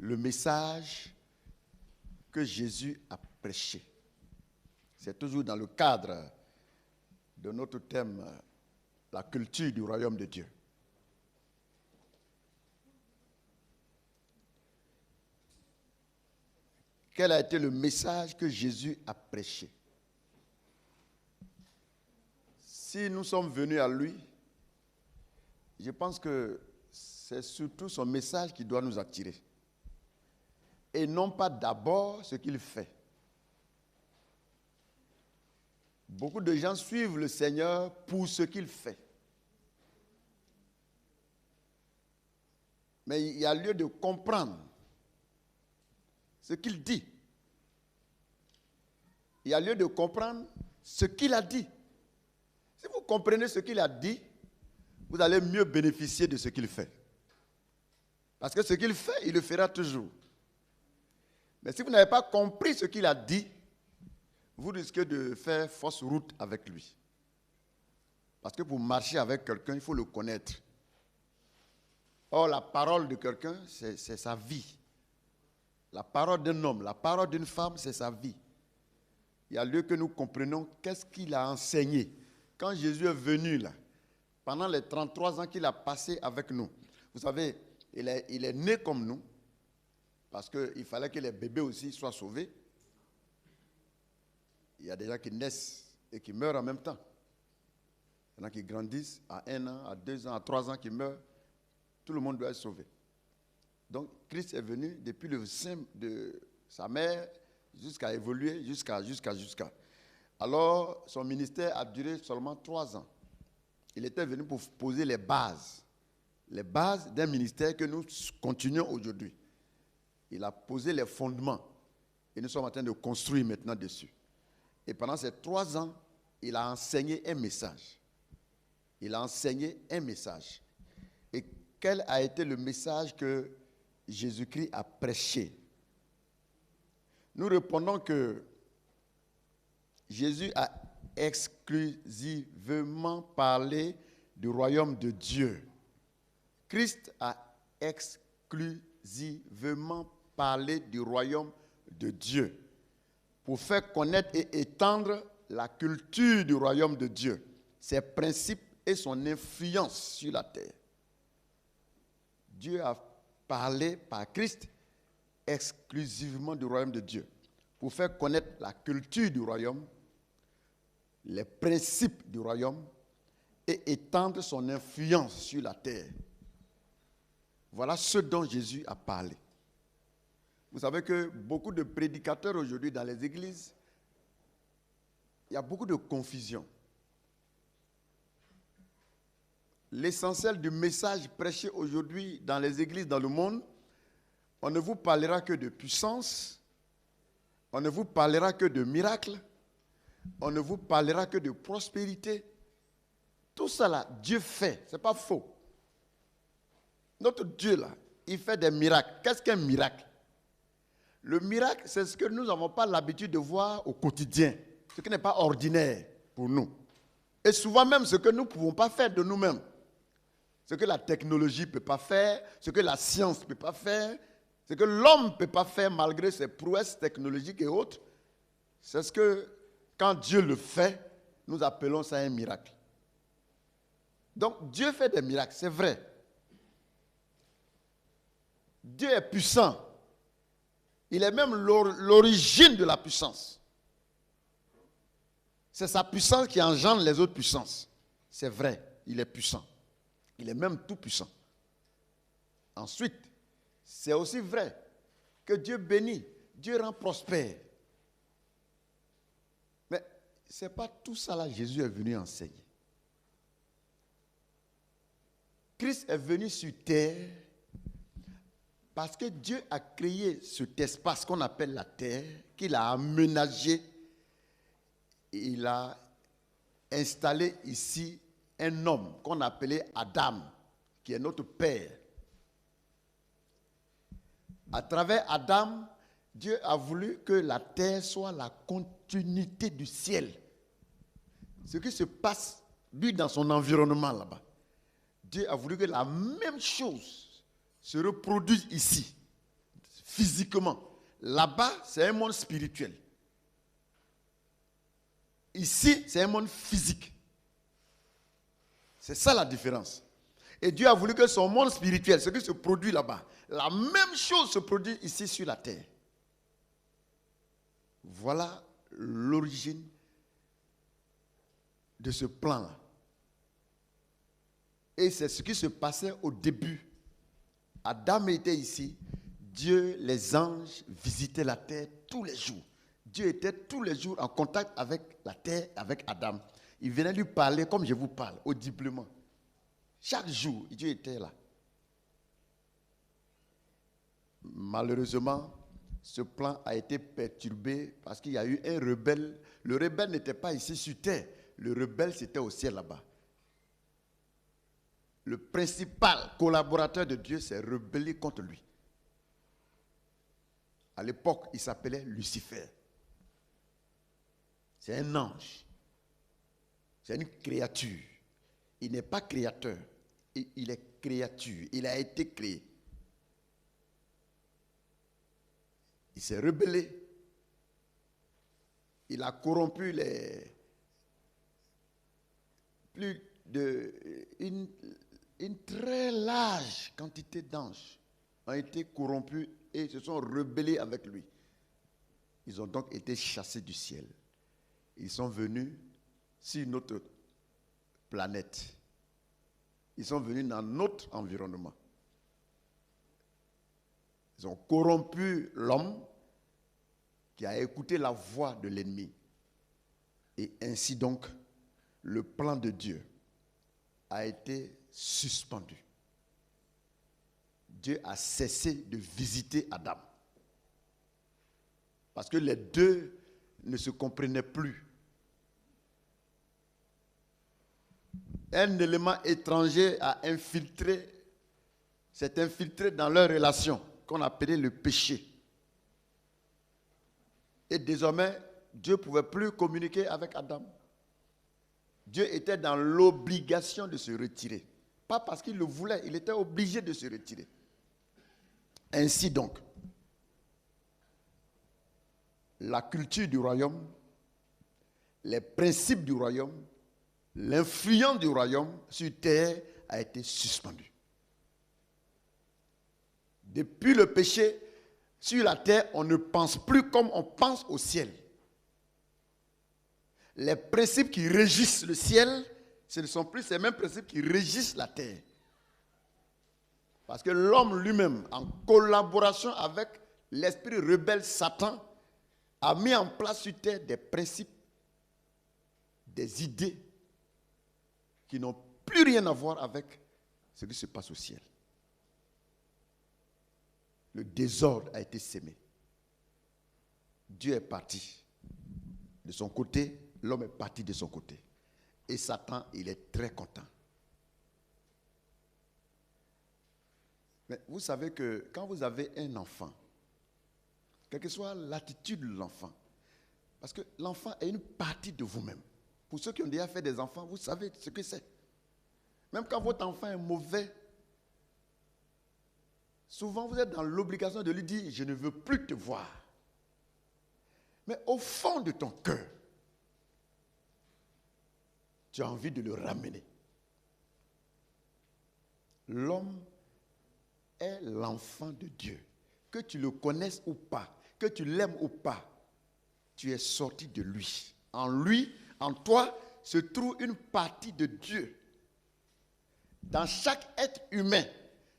le message que Jésus a prêché? C'est toujours dans le cadre de notre thème, la culture du royaume de Dieu. Quel a été le message que Jésus a prêché? Si nous sommes venus à lui, je pense que c'est surtout son message qui doit nous attirer. Et non pas d'abord ce qu'il fait. Beaucoup de gens suivent le Seigneur pour ce qu'il fait. Mais il y a lieu de comprendre ce qu'il dit. Il y a lieu de comprendre ce qu'il a dit. Si vous comprenez ce qu'il a dit, vous allez mieux bénéficier de ce qu'il fait. Parce que ce qu'il fait, il le fera toujours. Mais si vous n'avez pas compris ce qu'il a dit, vous risquez de faire fausse route avec lui. Parce que pour marcher avec quelqu'un, il faut le connaître. Or, la parole de quelqu'un, c'est sa vie. La parole d'un homme, la parole d'une femme, c'est sa vie. Il y a lieu que nous comprenions qu'est-ce qu'il a enseigné. Quand Jésus est venu là, pendant les 33 ans qu'il a passé avec nous, vous savez, il est né comme nous, parce qu'il fallait que les bébés aussi soient sauvés. Il y a des gens qui naissent et qui meurent en même temps. Il y en a qui grandissent à 1 an, à 2 ans, à 3 ans, qui meurent. Tout le monde doit être sauvé. Donc, Christ est venu depuis le sein de sa mère jusqu'à évoluer, jusqu'à. Alors, son ministère a duré seulement 3 ans. Il était venu pour poser les bases d'un ministère que nous continuons aujourd'hui. Il a posé les fondements et nous sommes en train de construire maintenant dessus. Et pendant ces 3 ans, il a enseigné un message. Il a enseigné un message. Et quel a été le message que Jésus-Christ a prêché? Nous répondons que Jésus a exclusivement parlé du royaume de Dieu. Christ a exclusivement parlé du royaume de Dieu pour faire connaître et étendre la culture du royaume de Dieu, ses principes et son influence sur la terre. Dieu a parlé par Christ exclusivement du royaume de Dieu pour faire connaître la culture du royaume, les principes du royaume et étendre son influence sur la terre. Voilà ce dont Jésus a parlé. Vous savez que beaucoup de prédicateurs aujourd'hui dans les églises, il y a beaucoup de confusion. L'essentiel du message prêché aujourd'hui dans les églises dans le monde, on ne vous parlera que de puissance, on ne vous parlera que de miracles, on ne vous parlera que de prospérité. Tout ça là, Dieu fait, ce n'est pas faux. Notre Dieu là, il fait des miracles. Qu'est-ce qu'un miracle? Le miracle, c'est ce que nous n'avons pas l'habitude de voir au quotidien, ce qui n'est pas ordinaire pour nous. Et souvent même ce que nous ne pouvons pas faire de nous-mêmes. Ce que la technologie ne peut pas faire, ce que la science ne peut pas faire, ce que l'homme ne peut pas faire malgré ses prouesses technologiques et autres, c'est ce que, quand Dieu le fait, nous appelons ça un miracle. Donc Dieu fait des miracles, c'est vrai. Dieu est puissant. Il est même l'origine de la puissance. C'est sa puissance qui engendre les autres puissances. C'est vrai, il est puissant. Il est même tout puissant. Ensuite, c'est aussi vrai que Dieu bénit, Dieu rend prospère. Mais ce n'est pas tout ça là que Jésus est venu enseigner. Christ est venu sur terre parce que Dieu a créé cet espace qu'on appelle la terre, qu'il a aménagé. Il a installé ici un homme qu'on appelait Adam, qui est notre père. À travers Adam, Dieu a voulu que la terre soit la continuité du ciel. Ce qui se passe, lui, dans son environnement là-bas. Dieu a voulu que la même chose se reproduise ici, physiquement. Là-bas, c'est un monde spirituel. Ici, c'est un monde physique. C'est ça la différence. Et Dieu a voulu que son monde spirituel, ce qui se produit là-bas, la même chose se produit ici sur la terre. Voilà l'origine de ce plan-là. Et c'est ce qui se passait au début. Adam était ici. Dieu, les anges visitaient la terre tous les jours. Dieu était tous les jours en contact avec la terre, avec Adam. Il venait lui parler comme je vous parle, audiblement. Chaque jour, Dieu était là. Malheureusement, ce plan a été perturbé parce qu'il y a eu un rebelle. Le rebelle n'était pas ici sur terre. Le rebelle, c'était au ciel là-bas. Le principal collaborateur de Dieu s'est rebellé contre lui. À l'époque, il s'appelait Lucifer. C'est un ange. C'est une créature. Il n'est pas créateur. Il est créature. Il a été créé. Il s'est rebellé. Il a corrompu une très large quantité d'anges ont été corrompus et se sont rebellés avec lui. Ils ont donc été chassés du ciel. Ils sont venus sur notre planète. Ils sont venus dans notre environnement. Ils ont corrompu l'homme qui a écouté la voix de l'ennemi. Et ainsi donc, le plan de Dieu a été suspendu. Dieu a cessé de visiter Adam. Parce que les deux ne se comprenaient plus. Un élément étranger a infiltré, s'est infiltré dans leur relation, qu'on appelait le péché. Et désormais, Dieu ne pouvait plus communiquer avec Adam. Dieu était dans l'obligation de se retirer. Pas parce qu'il le voulait, il était obligé de se retirer. Ainsi donc, la culture du royaume, les principes du royaume, l'influence du royaume sur terre a été suspendue. Depuis le péché, sur la terre, on ne pense plus comme on pense au ciel. Les principes qui régissent le ciel, ce ne sont plus ces mêmes principes qui régissent la terre. Parce que l'homme lui-même, en collaboration avec l'esprit rebelle Satan, a mis en place sur terre des principes, des idées qui n'ont plus rien à voir avec ce qui se passe au ciel. Le désordre a été sémé. Dieu est parti de son côté, l'homme est parti de son côté. Et Satan, il est très content. Mais vous savez que quand vous avez un enfant, quelle que soit l'attitude de l'enfant, parce que l'enfant est une partie de vous-même. Pour ceux qui ont déjà fait des enfants, vous savez ce que c'est. Même quand votre enfant est mauvais, souvent vous êtes dans l'obligation de lui dire « je ne veux plus te voir ». Mais au fond de ton cœur, tu as envie de le ramener. L'homme est l'enfant de Dieu. Que tu le connaisses ou pas, que tu l'aimes ou pas, tu es sorti de lui. En lui, en toi, se trouve une partie de Dieu. Dans chaque être humain,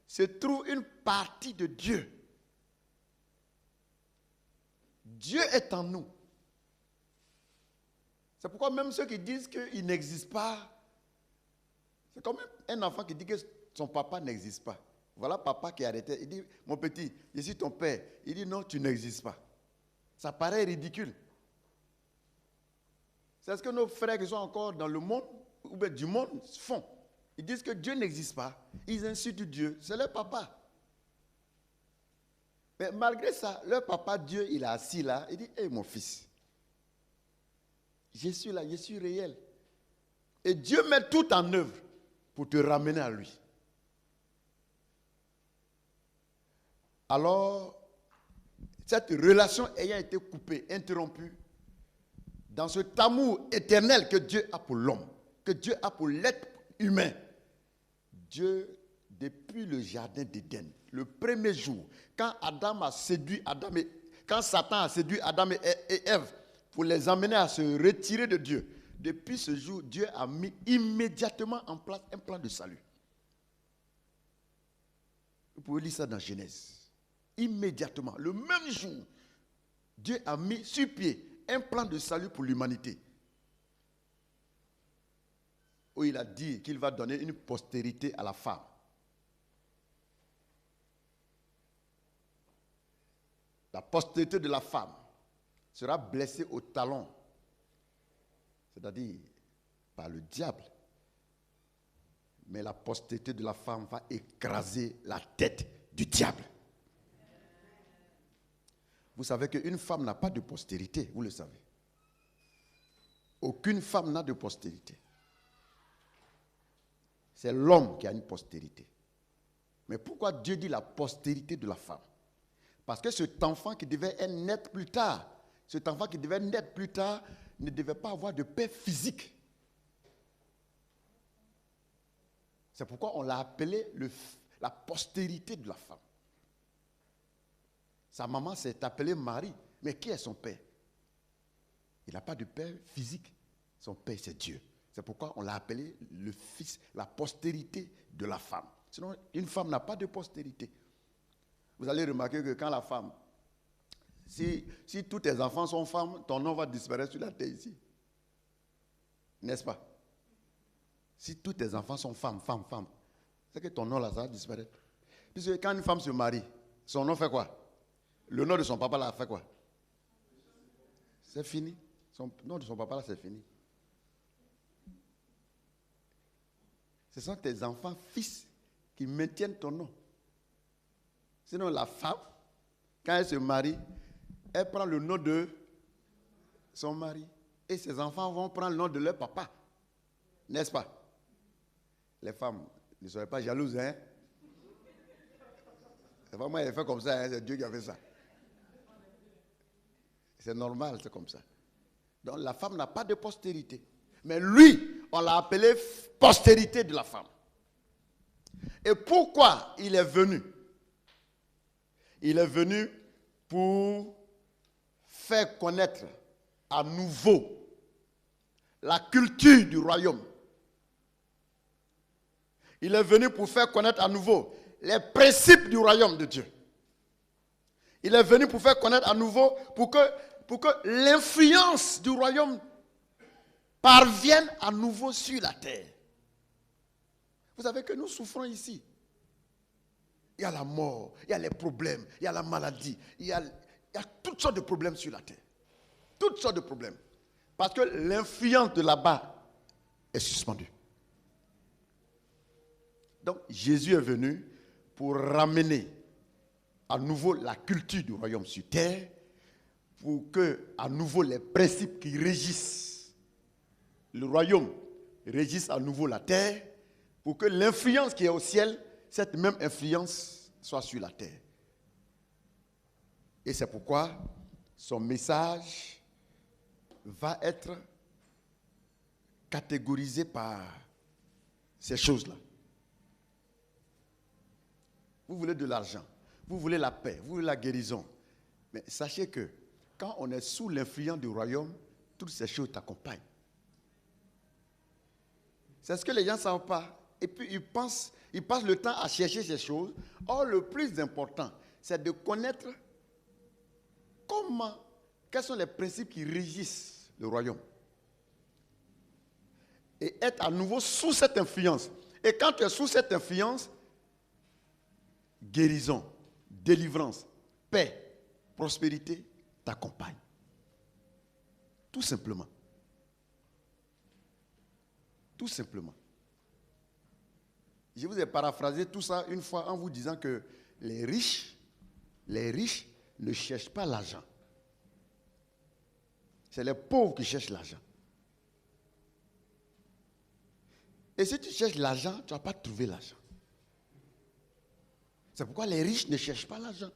se trouve une partie de Dieu. Dieu est en nous. C'est pourquoi même ceux qui disent qu'il n'existe pas, c'est comme un enfant qui dit que son papa n'existe pas. Voilà papa qui est arrêté. Il dit, mon petit, je suis ton père. Il dit, non, tu n'existes pas. Ça paraît ridicule. C'est ce que nos frères qui sont encore dans le monde, ou bien du monde, font. Ils disent que Dieu n'existe pas. Ils insultent Dieu. C'est leur papa. Mais malgré ça, leur papa, Dieu, il est assis là. Il dit, hé mon fils, je suis là, je suis réel. Et Dieu met tout en œuvre pour te ramener à lui. Alors, cette relation ayant été coupée, interrompue, dans cet amour éternel que Dieu a pour l'homme, que Dieu a pour l'être humain, Dieu, depuis le jardin d'Éden, le premier jour, quand Satan a séduit Adam et Ève pour les amener à se retirer de Dieu, depuis ce jour, Dieu a mis immédiatement en place un plan de salut. Vous pouvez lire ça dans Genèse. Immédiatement, le même jour, Dieu a mis sur pied un plan de salut pour l'humanité. Où il a dit qu'il va donner une postérité à la femme. La postérité de la femme sera blessée au talon, c'est-à-dire par le diable. Mais la postérité de la femme va écraser la tête du diable. Vous savez qu'une femme n'a pas de postérité, vous le savez. Aucune femme n'a de postérité. C'est l'homme qui a une postérité. Mais pourquoi Dieu dit la postérité de la femme? Parce que cet enfant qui devait naître plus tard, ne devait pas avoir de père physique. C'est pourquoi on l'a appelé la postérité de la femme. Sa maman s'est appelée Marie. Mais qui est son père? Il n'a pas de père physique. Son père, c'est Dieu. C'est pourquoi on l'a appelé le fils, la postérité de la femme. Sinon, une femme n'a pas de postérité. Vous allez remarquer que quand la femme, si tous tes enfants sont femmes, ton nom va disparaître sur la terre ici. N'est-ce pas? Si tous tes enfants sont femmes, c'est que ton nom là, ça va disparaître. Puisque quand une femme se marie, son nom fait quoi? Le nom de son papa là fait quoi? C'est fini. Son nom de son papa là, c'est fini. Ce sont tes enfants fils qui maintiennent ton nom. Sinon, la femme, quand elle se marie, elle prend le nom de son mari. Et ses enfants vont prendre le nom de leur papa. N'est-ce pas? Les femmes, ne soyez pas jalouses, hein? C'est pas moi qui ai fait comme ça, hein? C'est Dieu qui a fait ça. C'est normal, c'est comme ça. Donc la femme n'a pas de postérité. Mais lui, on l'a appelé postérité de la femme. Et pourquoi il est venu? Il est venu pour faire connaître à nouveau la culture du royaume. Il est venu pour faire connaître à nouveau les principes du royaume de Dieu. Il est venu pour faire connaître à nouveau, pour que l'influence du royaume parvienne à nouveau sur la terre. Vous savez que nous souffrons ici. Il y a la mort, il y a les problèmes, il y a la maladie, il y a toutes sortes de problèmes sur la terre. Toutes sortes de problèmes. Parce que l'influence de là-bas est suspendue. Donc Jésus est venu pour ramener à nouveau la culture du royaume sur terre, pour que à nouveau les principes qui régissent le royaume régissent à nouveau la terre, pour que l'influence qui est au ciel, cette même influence soit sur la terre. Et c'est pourquoi son message va être catégorisé par ces choses-là. Vous voulez de l'argent, vous voulez la paix, vous voulez la guérison. Mais sachez que quand on est sous l'influence du royaume, toutes ces choses t'accompagnent. C'est ce que les gens ne savent pas. Et puis ils passent le temps à chercher ces choses. Or, le plus important, c'est de connaître quels sont les principes qui régissent le royaume. Et être à nouveau sous cette influence. Et quand tu es sous cette influence, guérison, délivrance, paix, prospérité t'accompagnent. Tout simplement. Tout simplement. Je vous ai paraphrasé tout ça une fois en vous disant que les riches ne cherchent pas l'argent. C'est les pauvres qui cherchent l'argent. Et si tu cherches l'argent, tu ne vas pas trouver l'argent. C'est pourquoi les riches ne cherchent pas l'argent.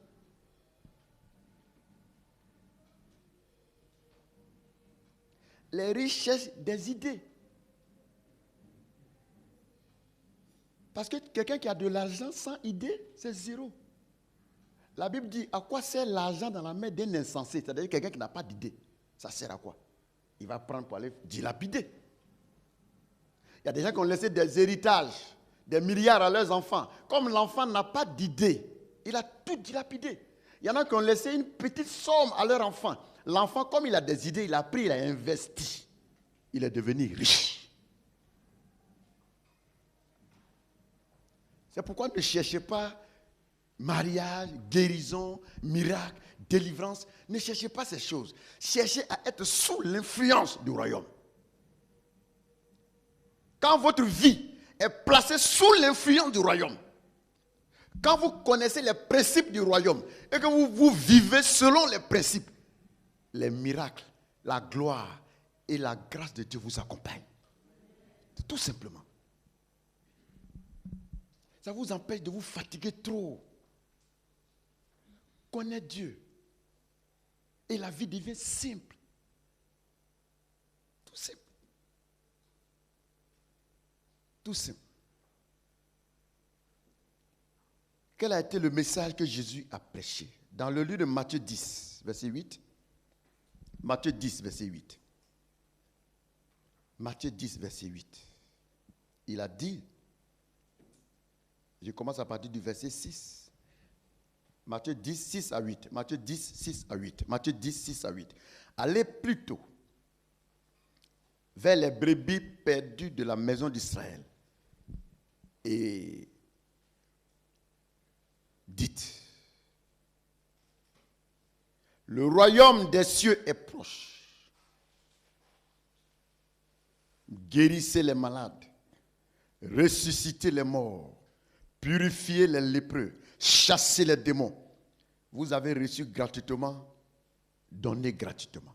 les riches cherchent des idées. Parce que quelqu'un qui a de l'argent sans idée, c'est zéro. La Bible dit, à quoi sert l'argent dans la main d'un insensé? C'est-à-dire quelqu'un qui n'a pas d'idée. Ça sert à quoi? Il va prendre pour aller dilapider. Il y a des gens qui ont laissé des héritages, des milliards à leurs enfants. Comme l'enfant n'a pas d'idée, il a tout dilapidé. Il y en a qui ont laissé une petite somme à leur enfant. L'enfant, comme il a des idées, il a pris, il a investi. Il est devenu riche. C'est pourquoi ne cherchez pas mariage, guérison, miracle, délivrance. Ne cherchez pas ces choses. Cherchez à être sous l'influence du royaume. Quand votre vie est placée sous l'influence du royaume, quand vous connaissez les principes du royaume et que vous vivez selon les principes, les miracles, la gloire et la grâce de Dieu vous accompagnent. Tout simplement. Ça vous empêche de vous fatiguer trop. Connaître Dieu. Et la vie devient simple. Tout simple. Tout simple. Quel a été le message que Jésus a prêché? Dans le livre de Matthieu 10, verset 8. Matthieu 10, verset 8. Matthieu 10, verset 8. Il a dit, je commence à partir du verset 6. Matthieu 10, 6 à 8. Matthieu 10, 6 à 8. Matthieu 10, 6 à 8. Allez plutôt vers les brebis perdues de la maison d'Israël. Et dites, le royaume des cieux est proche. Guérissez les malades, ressuscitez les morts, purifiez les lépreux, chassez les démons. Vous avez reçu gratuitement, donnez gratuitement.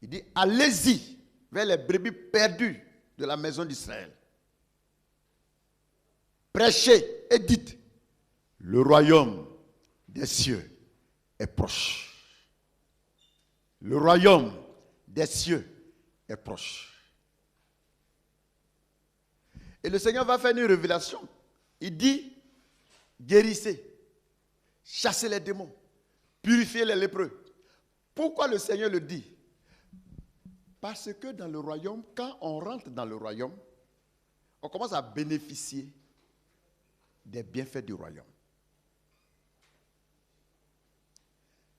Il dit, allez-y vers les brebis perdues de la maison d'Israël. Prêchez et dites, le royaume des cieux est proche. Le royaume des cieux est proche. Et le Seigneur va faire une révélation. Il dit, guérissez, chassez les démons, purifiez les lépreux. Pourquoi le Seigneur le dit? Parce que dans le royaume, quand on rentre dans le royaume, on commence à bénéficier des bienfaits du royaume.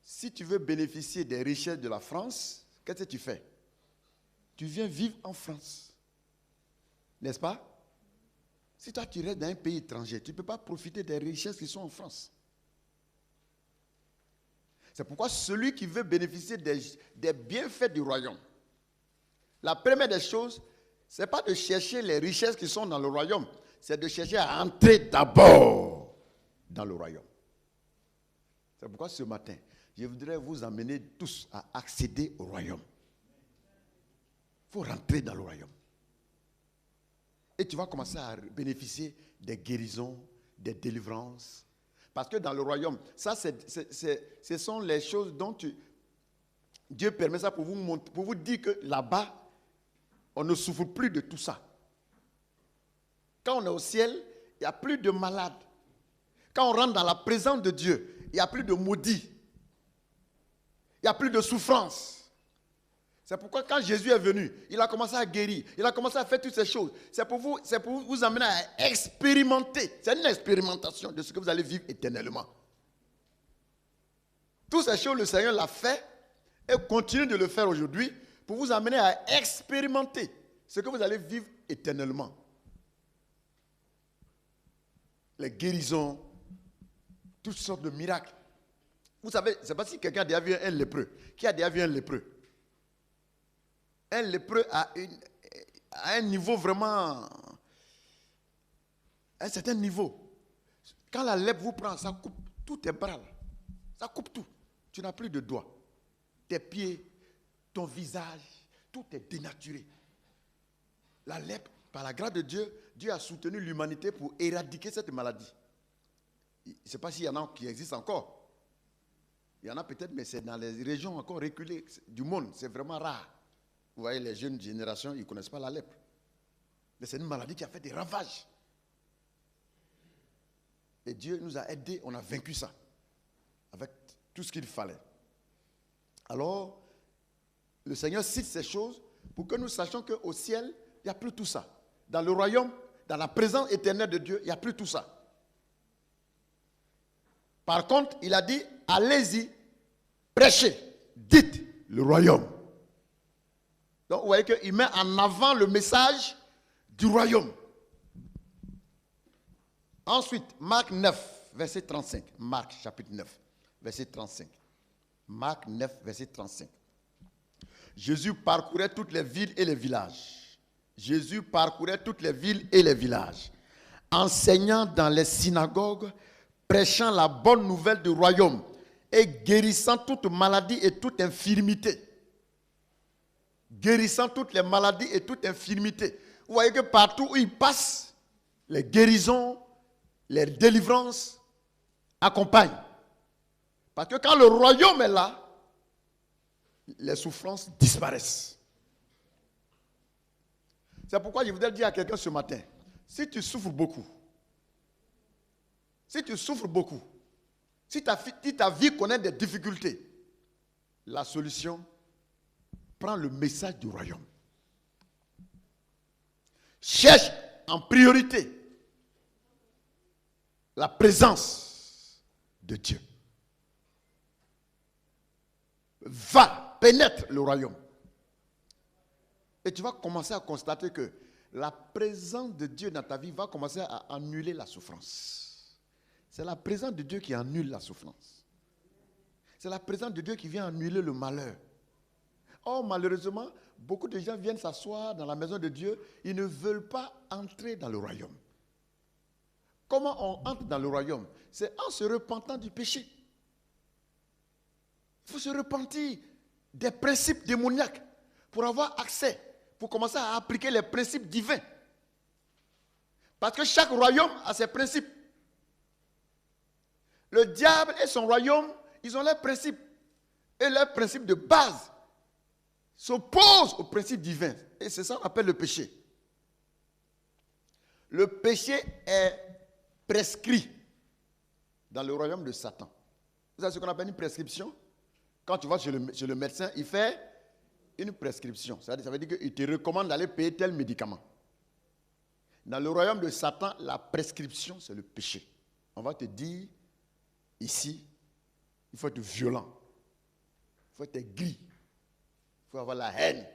Si tu veux bénéficier des richesses de la France, qu'est-ce que tu fais? Tu viens vivre en France. N'est-ce pas? Si toi tu restes dans un pays étranger, tu ne peux pas profiter des richesses qui sont en France. C'est pourquoi celui qui veut bénéficier des bienfaits du royaume, la première des choses, ce n'est pas de chercher les richesses qui sont dans le royaume, c'est de chercher à entrer d'abord dans le royaume. C'est pourquoi ce matin, je voudrais vous amener tous à accéder au royaume. Il faut rentrer dans le royaume. Et tu vas commencer à bénéficier des guérisons, des délivrances. Parce que dans le royaume, ça, ce sont les choses dont Dieu permet ça pour vous dire que là-bas, on ne souffre plus de tout ça. Quand on est au ciel, il n'y a plus de malades. Quand on rentre dans la présence de Dieu, il n'y a plus de maudits. Il n'y a plus de souffrance. C'est pourquoi quand Jésus est venu, il a commencé à guérir. Il a commencé à faire toutes ces choses. C'est pour vous amener à expérimenter. C'est une expérimentation de ce que vous allez vivre éternellement. Toutes ces choses, le Seigneur l'a fait et continue de le faire aujourd'hui pour vous amener à expérimenter ce que vous allez vivre éternellement. Les guérisons, toutes sortes de miracles. Vous savez, c'est pas si quelqu'un a déjà vu un lépreux. Qui a déjà vu un lépreux? Un lépreux à un niveau vraiment, un certain niveau. Quand la lèpre vous prend, ça coupe tous tes bras. Ça coupe tout. Tu n'as plus de doigts. Tes pieds, ton visage, tout est dénaturé. La lèpre, par la grâce de Dieu, Dieu a soutenu l'humanité pour éradiquer cette maladie. Je ne sais pas s'il y en a qui existent encore. Il y en a peut-être, mais c'est dans les régions encore reculées du monde. C'est vraiment rare. Vous voyez, les jeunes générations, ils ne connaissent pas la lèpre. Mais c'est une maladie qui a fait des ravages. Et Dieu nous a aidés, on a vaincu ça. Avec tout ce qu'il fallait. Alors, le Seigneur cite ces choses pour que nous sachions qu'au ciel, il n'y a plus tout ça. Dans le royaume, dans la présence éternelle de Dieu, il n'y a plus tout ça. Par contre, il a dit, allez-y, prêchez, dites le royaume. Donc, vous voyez qu'il met en avant le message du royaume. Ensuite, Marc 9, verset 35. Marc, chapitre 9, verset 35. Marc 9, verset 35. Jésus parcourait toutes les villes et les villages. Jésus parcourait toutes les villes et les villages, enseignant dans les synagogues, prêchant la bonne nouvelle du royaume et guérissant toute maladie et toute infirmité. Guérissant toutes les maladies et toute infirmité. Vous voyez que partout où il passe, les guérisons, les délivrances accompagnent. Parce que quand le royaume est là, les souffrances disparaissent. C'est pourquoi je voudrais dire à quelqu'un ce matin, si tu souffres beaucoup, si ta vie connaît des difficultés, la solution, prends le message du royaume. Cherche en priorité la présence de Dieu. Va, pénètre le royaume. Et tu vas commencer à constater que la présence de Dieu dans ta vie va commencer à annuler la souffrance. C'est la présence de Dieu qui annule la souffrance. C'est la présence de Dieu qui vient annuler le malheur. Or, malheureusement, beaucoup de gens viennent s'asseoir dans la maison de Dieu. Ils ne veulent pas entrer dans le royaume. Comment on entre dans le royaume? C'est en se repentant du péché. Il faut se repentir des principes démoniaques pour avoir accès, pour commencer à appliquer les principes divins. Parce que chaque royaume a ses principes. Le diable et son royaume, ils ont leurs principes. Et leurs principes de base s'opposent aux principes divins. Et c'est ça qu'on appelle le péché. Le péché est prescrit dans le royaume de Satan. Vous savez ce qu'on appelle une prescription? Quand tu vas chez le médecin, il fait une prescription. Ça veut dire qu'il te recommande d'aller payer tel médicament. Dans le royaume de Satan, la prescription, c'est le péché. On va te dire, ici, il faut être violent. Il faut être aigri. Il faut avoir la haine.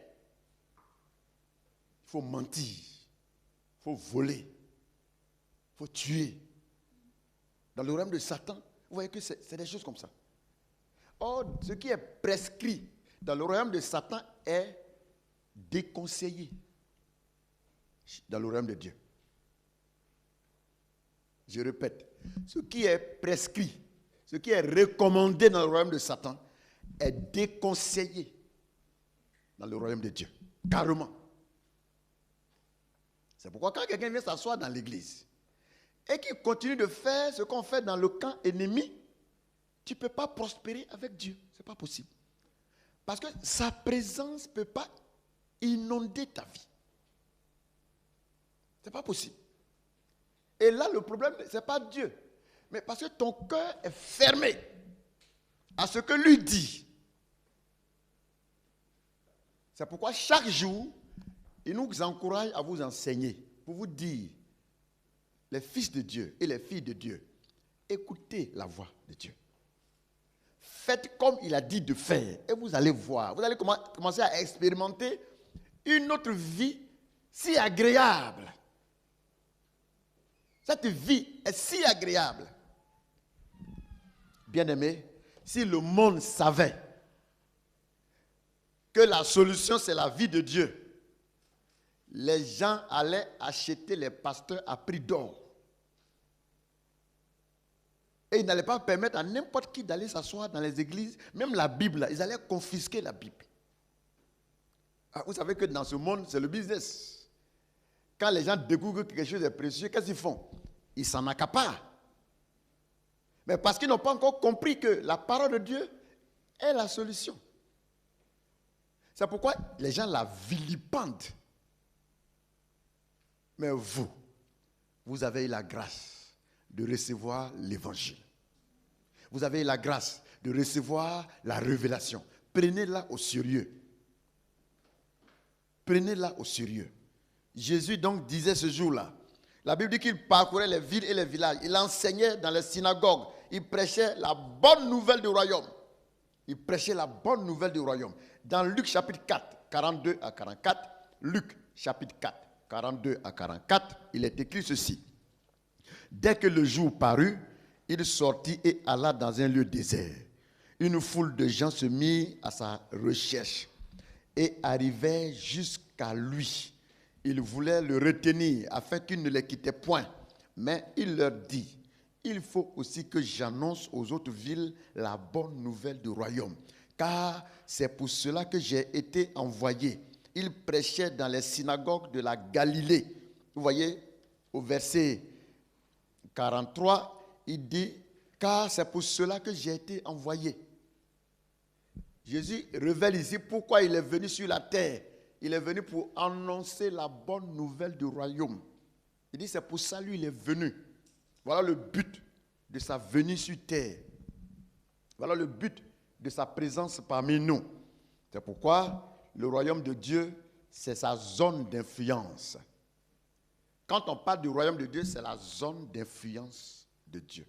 Il faut mentir. Il faut voler. Il faut tuer. Dans le royaume de Satan, vous voyez que c'est des choses comme ça. Or, ce qui est prescrit dans le royaume de Satan est déconseillé dans le royaume de Dieu. Je répète, ce qui est prescrit, ce qui est recommandé dans le royaume de Satan est déconseillé dans le royaume de Dieu. Carrément. C'est pourquoi quand quelqu'un vient s'asseoir dans l'église et qu'il continue de faire ce qu'on fait dans le camp ennemi, tu ne peux pas prospérer avec Dieu. Ce n'est pas possible. Parce que sa présence ne peut pas inonder ta vie. Ce n'est pas possible. Et là, le problème, ce n'est pas Dieu. Mais parce que ton cœur est fermé à ce que lui dit. C'est pourquoi chaque jour, il nous encourage à vous enseigner, pour vous dire, les fils de Dieu et les filles de Dieu, écoutez la voix de Dieu. Faites comme il a dit de faire et vous allez voir. Vous allez commencer à expérimenter une autre vie si agréable. Cette vie est si agréable. Bien-aimés, si le monde savait que la solution c'est la vie de Dieu, les gens allaient acheter les pasteurs à prix d'or. Et ils n'allaient pas permettre à n'importe qui d'aller s'asseoir dans les églises, même la Bible, ils allaient confisquer la Bible. Ah, vous savez que dans ce monde, c'est le business. Quand les gens découvrent que quelque chose est précieux, qu'est-ce qu'ils font? Ils s'en accaparent. Mais parce qu'ils n'ont pas encore compris que la parole de Dieu est la solution. C'est pourquoi les gens la vilipendent. Mais vous avez eu la grâce de recevoir l'évangile. Vous avez eu la grâce de recevoir la révélation. Prenez-la au sérieux. Prenez-la au sérieux. Jésus donc disait ce jour-là, la Bible dit qu'il parcourait les villes et les villages. Il enseignait dans les synagogues. Il prêchait la bonne nouvelle du royaume. Il prêchait la bonne nouvelle du royaume. Dans Luc chapitre 4, 42 à 44, Luc chapitre 4, 42 à 44, il est écrit ceci. Dès que le jour parut, il sortit et alla dans un lieu désert. Une foule de gens se mit à sa recherche et arrivait jusqu'à lui. Il voulait le retenir afin qu'il ne les quittait point. Mais il leur dit, il faut aussi que j'annonce aux autres villes la bonne nouvelle du royaume. Car c'est pour cela que j'ai été envoyé. Il prêchait dans les synagogues de la Galilée. Vous voyez, au verset 43, il dit, car c'est pour cela que j'ai été envoyé. Jésus révèle ici pourquoi il est venu sur la terre. Il est venu pour annoncer la bonne nouvelle du royaume. Il dit, c'est pour ça lui il est venu. Voilà le but de sa venue sur terre. Voilà le but de sa présence parmi nous. C'est pourquoi le royaume de Dieu, c'est sa zone d'influence. Quand on parle du royaume de Dieu, c'est la zone d'influence de Dieu.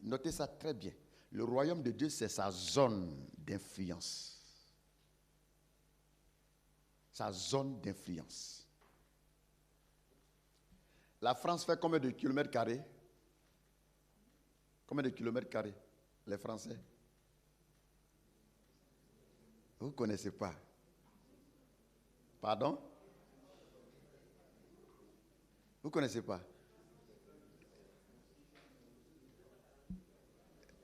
Notez ça très bien. Le royaume de Dieu, c'est sa zone d'influence. Sa zone d'influence. La France fait combien de kilomètres carrés? Combien de kilomètres carrés, les Français? Vous ne connaissez pas. Pardon? Vous ne connaissez pas.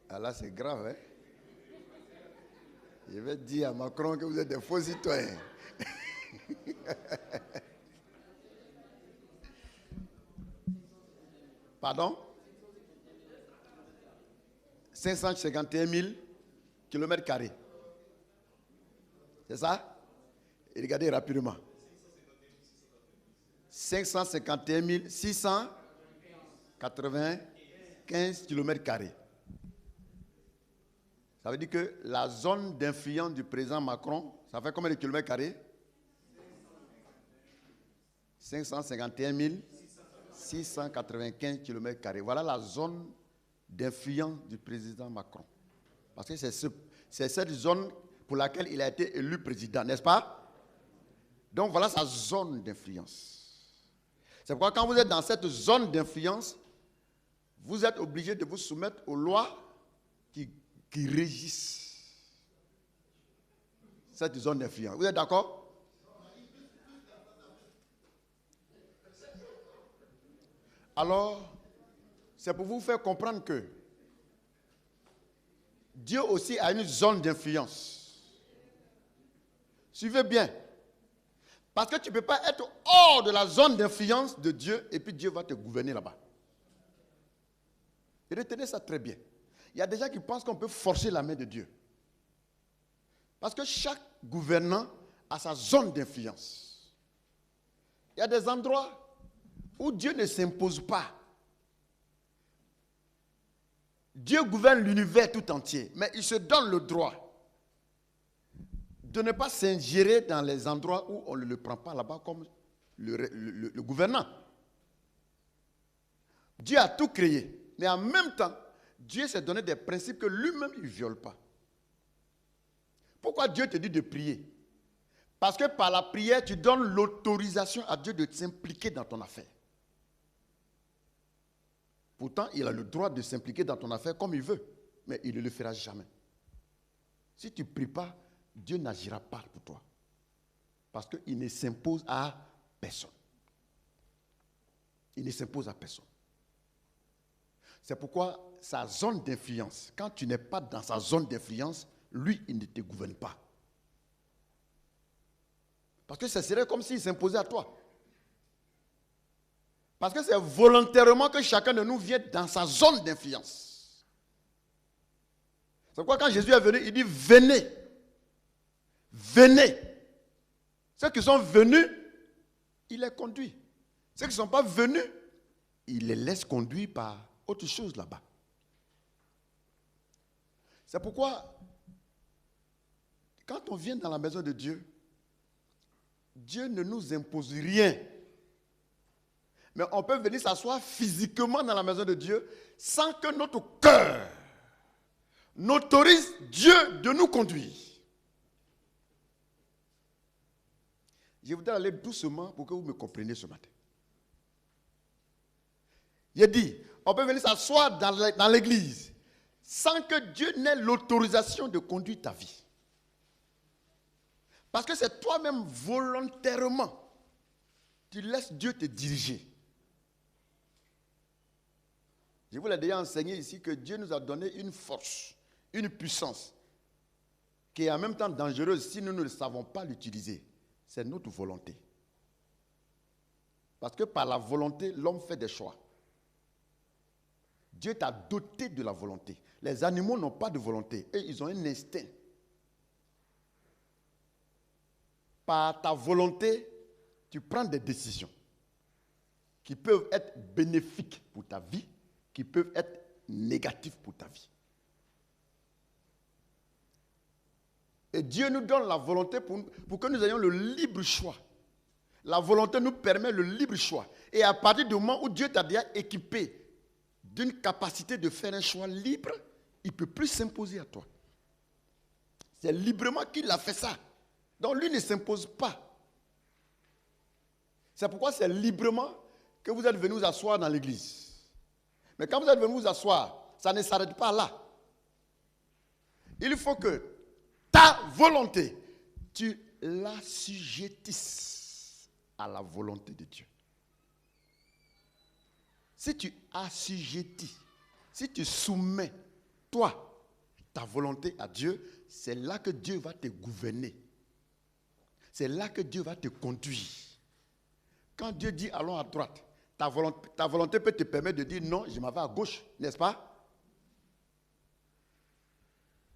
Ah là, c'est grave, hein? Je vais dire à Macron que vous êtes des faux citoyens. Pardon? 551 000 kilomètres carrés. C'est ça? Et regardez rapidement. 551 695 kilomètres carrés. Ça veut dire que la zone d'influence du président Macron, ça fait combien de kilomètres carrés? 551 695 kilomètres carrés. Voilà la zone d'influence du président Macron. Parce que c'est cette zone pour laquelle il a été élu président, n'est-ce pas? Donc voilà sa zone d'influence. C'est pourquoi quand vous êtes dans cette zone d'influence, vous êtes obligé de vous soumettre aux lois qui régissent cette zone d'influence. Vous êtes d'accord? Alors, c'est pour vous faire comprendre que Dieu aussi a une zone d'influence. Suivez bien. Parce que tu ne peux pas être hors de la zone d'influence de Dieu et puis Dieu va te gouverner là-bas. Et retenez ça très bien. Il y a des gens qui pensent qu'on peut forcer la main de Dieu. Parce que chaque gouvernant a sa zone d'influence. Il y a des endroits où Dieu ne s'impose pas. Dieu gouverne l'univers tout entier, mais il se donne le droit de ne pas s'ingérer dans les endroits où on ne le prend pas là-bas comme le gouvernant. Dieu a tout créé, mais en même temps, Dieu s'est donné des principes que lui-même il ne viole pas. Pourquoi Dieu te dit de prier? Parce que par la prière, tu donnes l'autorisation à Dieu de s'impliquer dans ton affaire. Pourtant, il a le droit de s'impliquer dans ton affaire comme il veut, mais il ne le fera jamais. Si tu ne pries pas, Dieu n'agira pas pour toi. Parce qu'il ne s'impose à personne. Il ne s'impose à personne. C'est pourquoi sa zone d'influence, quand tu n'es pas dans sa zone d'influence, lui, il ne te gouverne pas. Parce que ce serait comme s'il s'imposait à toi. Parce que c'est volontairement que chacun de nous vient dans sa zone d'influence. C'est pourquoi quand Jésus est venu, il dit venez. Venez. Ceux qui sont venus, il les conduit. Ceux qui ne sont pas venus, il les laisse conduire par autre chose là-bas. C'est pourquoi, quand on vient dans la maison de Dieu, Dieu ne nous impose rien. Mais on peut venir s'asseoir physiquement dans la maison de Dieu sans que notre cœur n'autorise Dieu de nous conduire. Je voudrais aller doucement pour que vous me compreniez ce matin. J'ai dit, on peut venir s'asseoir dans l'église sans que Dieu n'ait l'autorisation de conduire ta vie. Parce que c'est toi-même volontairement, tu laisses Dieu te diriger. Je vous l'ai déjà enseigné ici que Dieu nous a donné une force, une puissance qui est en même temps dangereuse si nous ne savons pas l'utiliser. C'est notre volonté. Parce que par la volonté, l'homme fait des choix. Dieu t'a doté de la volonté. Les animaux n'ont pas de volonté. Et ils ont un instinct. Par ta volonté, tu prends des décisions qui peuvent être bénéfiques pour ta vie, qui peuvent être négatives pour ta vie. Et Dieu nous donne la volonté pour que nous ayons le libre choix. La volonté nous permet le libre choix. Et à partir du moment où Dieu t'a déjà équipé d'une capacité de faire un choix libre, il ne peut plus s'imposer à toi. C'est librement qu'il a fait ça. Donc lui ne s'impose pas. C'est pourquoi c'est librement que vous êtes venus vous asseoir dans l'église. Mais quand vous êtes venus vous asseoir, ça ne s'arrête pas là. Il faut que ta volonté, tu l'assujettisses à la volonté de Dieu. Si tu assujettis, si tu soumets, toi, ta volonté à Dieu, c'est là que Dieu va te gouverner. C'est là que Dieu va te conduire. Quand Dieu dit allons à droite, ta volonté peut te permettre de dire non, je m'en vais à gauche, n'est-ce pas?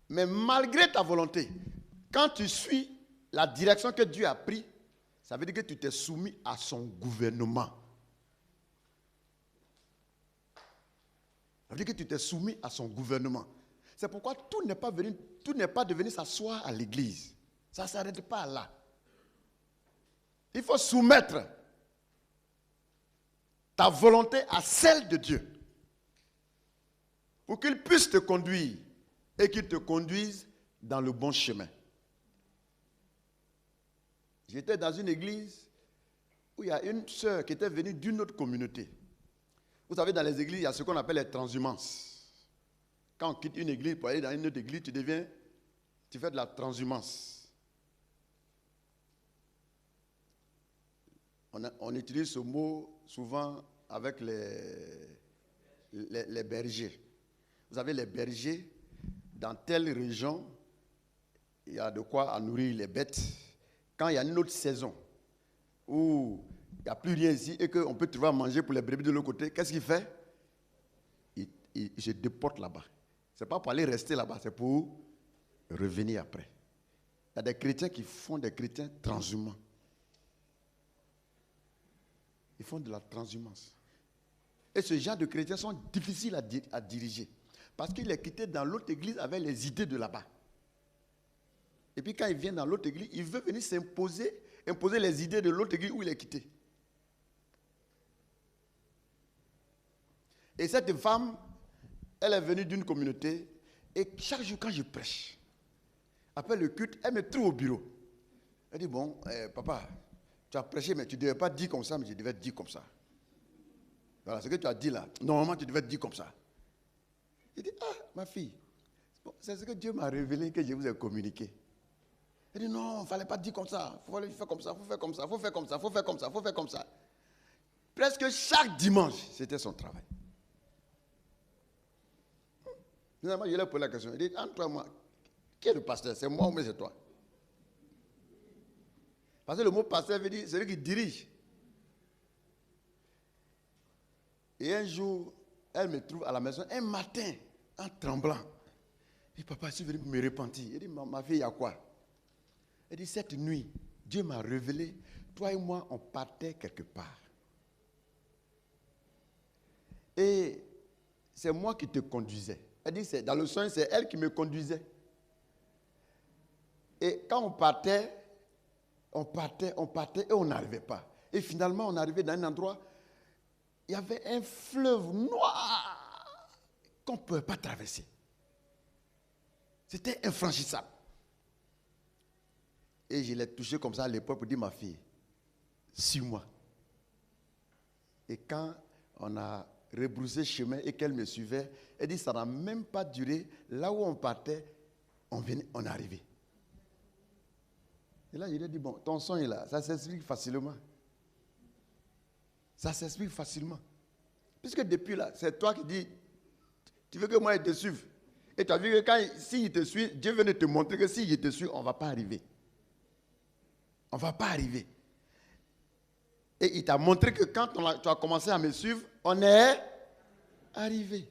Mais malgré ta volonté, quand tu suis la direction que Dieu a prise, ça veut dire que tu t'es soumis à son gouvernement. Ça veut dire que tu t'es soumis à son gouvernement. C'est pourquoi tout n'est pas de venir s'asseoir à l'église. Ça ne s'arrête pas là. Il faut soumettre ta volonté à celle de Dieu pour qu'il puisse te conduire et qu'il te conduise dans le bon chemin. J'étais dans une église où il y a une sœur qui était venue d'une autre communauté. Vous savez, dans les églises, il y a ce qu'on appelle les transhumances. Quand on quitte une église pour aller dans une autre église, tu fais de la transhumance. On utilise ce mot souvent avec les bergers. Vous savez, les bergers, dans telle région, il y a de quoi nourrir les bêtes. Quand il y a une autre saison où il n'y a plus rien ici et qu'on peut trouver à manger pour les brebis de l'autre côté, qu'est-ce qu'il fait? Il se déporte là-bas. Ce n'est pas pour aller rester là-bas, c'est pour revenir après. Il y a des chrétiens qui font des chrétiens transhumants. Ils font de la transhumance. Et ce genre de chrétiens sont difficiles à diriger. Parce qu'il est quitté dans l'autre église avec les idées de là-bas. Et puis quand il vient dans l'autre église, il veut venir imposer les idées de l'autre église où il est quitté. Et cette femme, elle est venue d'une communauté. Et chaque jour quand je prêche, après le culte, elle me trouve au bureau. Elle dit, bon, papa, tu as prêché, mais tu ne devais pas dire comme ça, mais je devais dire comme ça. Voilà, ce que tu as dit là, normalement tu devais dire comme ça. Il dit, ah, ma fille, bon, c'est ce que Dieu m'a révélé que je vous ai communiqué. Elle dit, non, il ne fallait pas dire comme ça, il faut faire comme ça, il faut faire comme ça, il faut faire comme ça, il faut faire comme ça, il faut faire comme ça. Presque chaque dimanche, c'était son travail. Finalement, je lui ai posé la question. Il dit, entre toi et moi, qui est le pasteur? C'est moi ou c'est toi? Parce que le mot pasteur veut dire celui qui dirige. Et un jour, elle me trouve à la maison, un matin, en tremblant. Elle dit, papa, je suis venu me repentir. Elle dit, ma fille, il y a quoi? Elle dit, cette nuit, Dieu m'a révélé, toi et moi, on partait quelque part. Et c'est moi qui te conduisais. Elle dit, dans le songe, c'est elle qui me conduisait. Et quand on partait et on n'arrivait pas. Et finalement, on arrivait dans un endroit, il y avait un fleuve noir qu'on ne pouvait pas traverser. C'était infranchissable. Et je l'ai touché comme ça à l'époque pour dire, ma fille, suis-moi. Et quand on a rebroussé chemin et qu'elle me suivait, elle dit, ça n'a même pas duré. Là où on partait, on est arrivé. Et là, il a dit, bon, ton son est là, ça s'explique facilement. Ça s'explique facilement. Puisque depuis là, c'est toi qui dis, tu veux que moi je te suive. Et tu as vu que s'il te suit, Dieu veut te montrer que s'il te suit, on ne va pas arriver. On ne va pas arriver. Et il t'a montré que quand tu as commencé à me suivre, on est arrivé.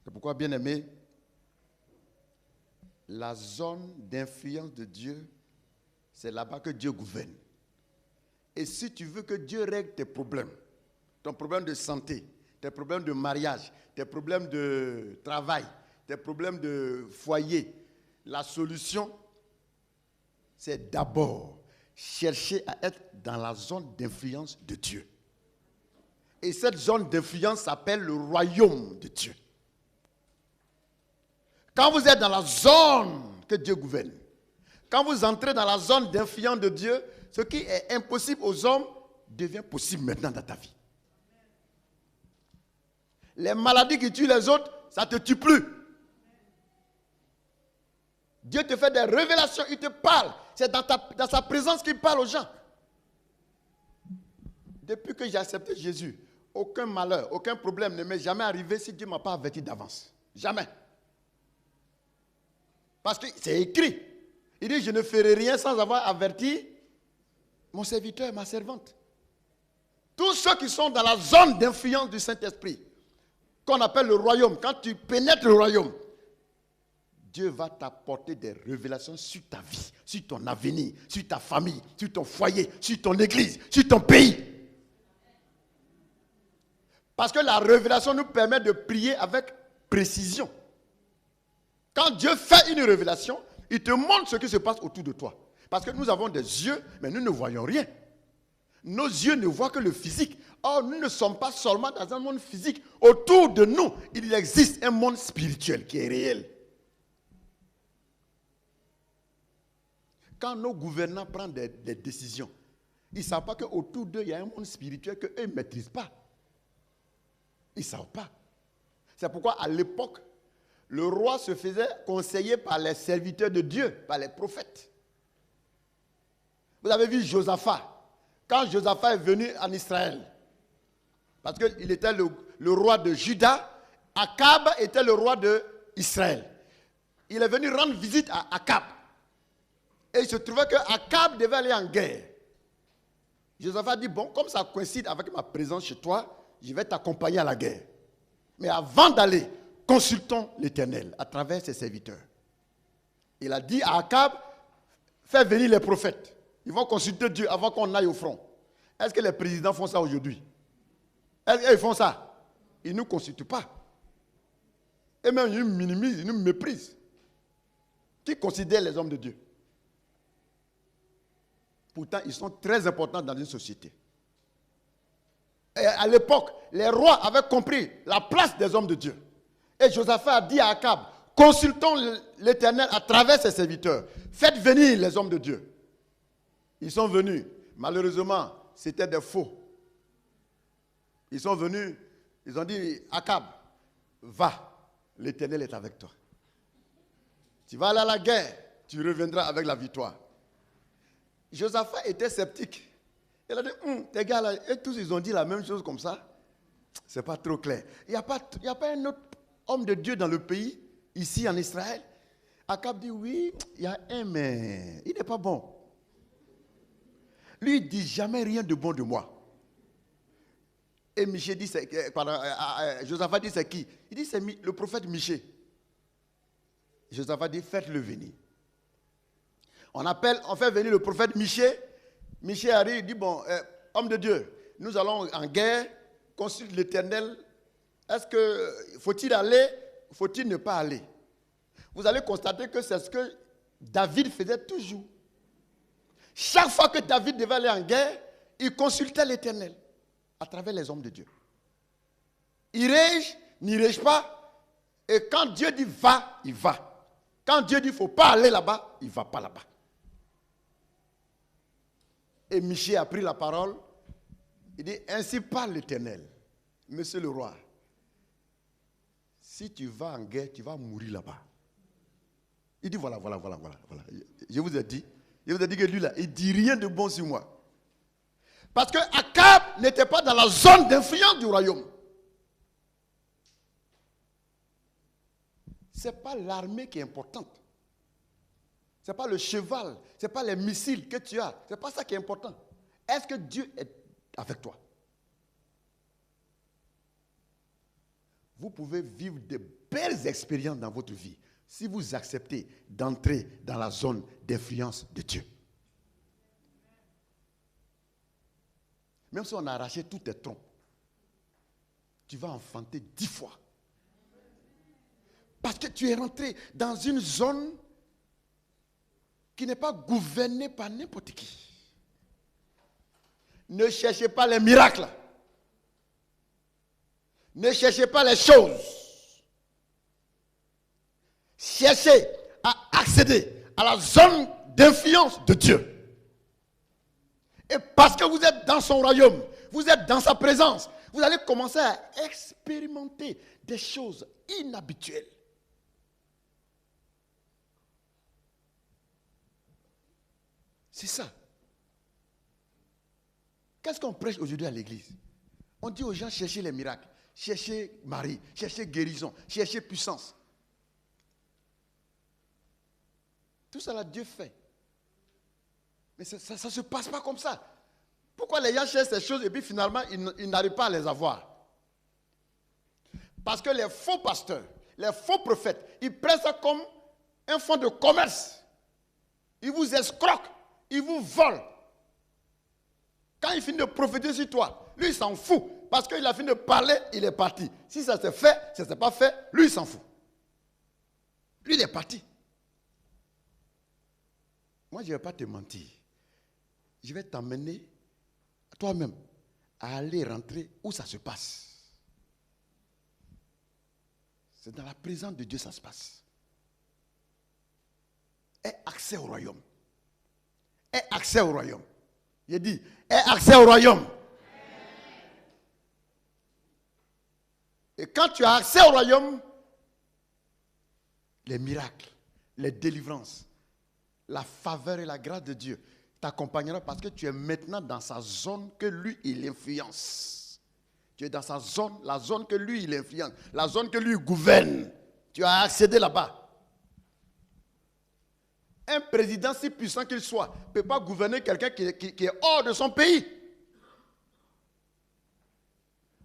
C'est pourquoi, bien aimé, la zone d'influence de Dieu, c'est là-bas que Dieu gouverne. Et si tu veux que Dieu règle tes problèmes, ton problème de santé, tes problèmes de mariage, tes problèmes de travail, tes problèmes de foyer, la solution, c'est d'abord chercher à être dans la zone d'influence de Dieu. Et cette zone d'influence s'appelle le royaume de Dieu. Quand vous êtes dans la zone que Dieu gouverne, quand vous entrez dans la zone d'influence de Dieu, ce qui est impossible aux hommes devient possible maintenant dans ta vie. Les maladies qui tuent les autres, ça ne te tue plus. Dieu te fait des révélations, il te parle. C'est dans sa présence qu'il parle aux gens. Depuis que j'ai accepté Jésus, aucun malheur, aucun problème ne m'est jamais arrivé si Dieu ne m'a pas averti d'avance. Jamais. Parce que c'est écrit. Il dit, je ne ferai rien sans avoir averti mon serviteur, ma servante. Tous ceux qui sont dans la zone d'influence du Saint-Esprit, qu'on appelle le royaume, quand tu pénètres le royaume, Dieu va t'apporter des révélations sur ta vie, sur ton avenir, sur ta famille, sur ton foyer, sur ton église, sur ton pays. Parce que la révélation nous permet de prier avec précision. Quand Dieu fait une révélation, il te montre ce qui se passe autour de toi. Parce que nous avons des yeux, mais nous ne voyons rien. Nos yeux ne voient que le physique. Or, nous ne sommes pas seulement dans un monde physique. Autour de nous, il existe un monde spirituel qui est réel. Quand nos gouvernants prennent des décisions, ils ne savent pas qu'autour d'eux, il y a un monde spirituel qu'eux ne maîtrisent pas. Ils ne savent pas. C'est pourquoi à l'époque, le roi se faisait conseiller par les serviteurs de Dieu, par les prophètes. Vous avez vu Josaphat. Quand Josaphat est venu en Israël, parce qu'il était le roi de Juda, Akab était le roi d'Israël. Il est venu rendre visite à Akab. Et il se trouvait qu'Akab devait aller en guerre. Josaphat dit, bon, comme ça coïncide avec ma présence chez toi, je vais t'accompagner à la guerre. Mais avant d'aller, consultons l'Éternel à travers ses serviteurs. Il a dit à Akab, fais venir les prophètes. Ils vont consulter Dieu avant qu'on aille au front. Est-ce que les présidents font ça aujourd'hui? Est-ce qu'ils font ça? Ils ne nous consultent pas. Et même ils nous minimisent, ils nous méprisent. Qui considère les hommes de Dieu? Pourtant, ils sont très importants dans une société. Et à l'époque, les rois avaient compris la place des hommes de Dieu. Et Josaphat a dit à Akab, consultons l'Éternel à travers ses serviteurs. Faites venir les hommes de Dieu. Ils sont venus. Malheureusement, c'était des faux. Ils sont venus, ils ont dit, Akab, va, l'Éternel est avec toi. Tu vas aller à la guerre, tu reviendras avec la victoire. Josaphat était sceptique. Il a dit, tes gars là, et tous ils ont dit la même chose comme ça. C'est pas trop clair. Il n'y a pas un autre homme de Dieu dans le pays, ici en Israël. Akab dit, oui, il y a un, mais il n'est pas bon. Lui, il ne dit jamais rien de bon de moi. Et Michée dit, Josaphat dit, c'est qui? Il dit, c'est le prophète Michée. Josaphat dit, faites-le venir. On fait venir le prophète Michée. Michée arrive, il dit, bon, homme de Dieu, nous allons en guerre, consulte l'Éternel. Est-ce que, faut-il aller, faut-il ne pas aller? Vous allez constater que c'est ce que David faisait toujours. Chaque fois que David devait aller en guerre, il consultait l'Éternel à travers les hommes de Dieu. Irai-je, n'irai-je pas? Et quand Dieu dit va, il va. Quand Dieu dit il ne faut pas aller là-bas, il ne va pas là-bas. Et Michée a pris la parole. Il dit, ainsi parle l'Éternel, monsieur le roi. Si tu vas en guerre, tu vas mourir là-bas. Il dit, voilà. Je vous ai dit que lui là, il ne dit rien de bon sur moi. Parce que Akab n'était pas dans la zone d'influence du royaume. Ce n'est pas l'armée qui est importante. Ce n'est pas le cheval, ce n'est pas les missiles que tu as. Ce n'est pas ça qui est important. Est-ce que Dieu est avec toi? Vous pouvez vivre de belles expériences dans votre vie si vous acceptez d'entrer dans la zone d'influence de Dieu. Même si on a arraché tous tes troncs, tu vas enfanter 10 fois. Parce que tu es rentré dans une zone qui n'est pas gouvernée par n'importe qui. Ne cherchez pas les miracles. Ne cherchez pas les choses. Cherchez à accéder à la zone d'influence de Dieu. Et parce que vous êtes dans son royaume, vous êtes dans sa présence, vous allez commencer à expérimenter des choses inhabituelles. C'est ça. Qu'est-ce qu'on prêche aujourd'hui à l'église? On dit aux gens, cherchez les miracles, cherchez Marie, cherchez guérison, cherchez puissance. Tout ça là, Dieu fait. Mais ça ne se passe pas comme ça. Pourquoi les gens cherchent ces choses et puis finalement, ils n'arrivent pas à les avoir? Parce que les faux pasteurs, les faux prophètes, ils prennent ça comme un fonds de commerce. Ils vous escroquent, ils vous volent. Quand il finit de prophétiser sur toi, lui, il s'en fout. Parce qu'il a fini de parler, il est parti. Si ça s'est fait, si ça ne s'est pas fait, lui, il s'en fout. Lui, il est parti. Moi, je ne vais pas te mentir. Je vais t'emmener, toi-même, à aller rentrer où ça se passe. C'est dans la présence de Dieu que ça se passe. Aie accès au royaume. Aie accès au royaume. J'ai dit, aie accès au royaume. Et quand tu as accès au royaume, les miracles, les délivrances, la faveur et la grâce de Dieu t'accompagneront parce que tu es maintenant dans sa zone que lui, il influence. Tu es dans sa zone, la zone que lui, il influence, la zone que lui gouverne. Tu as accédé là-bas. Un président, si puissant qu'il soit, ne peut pas gouverner quelqu'un qui est hors de son pays.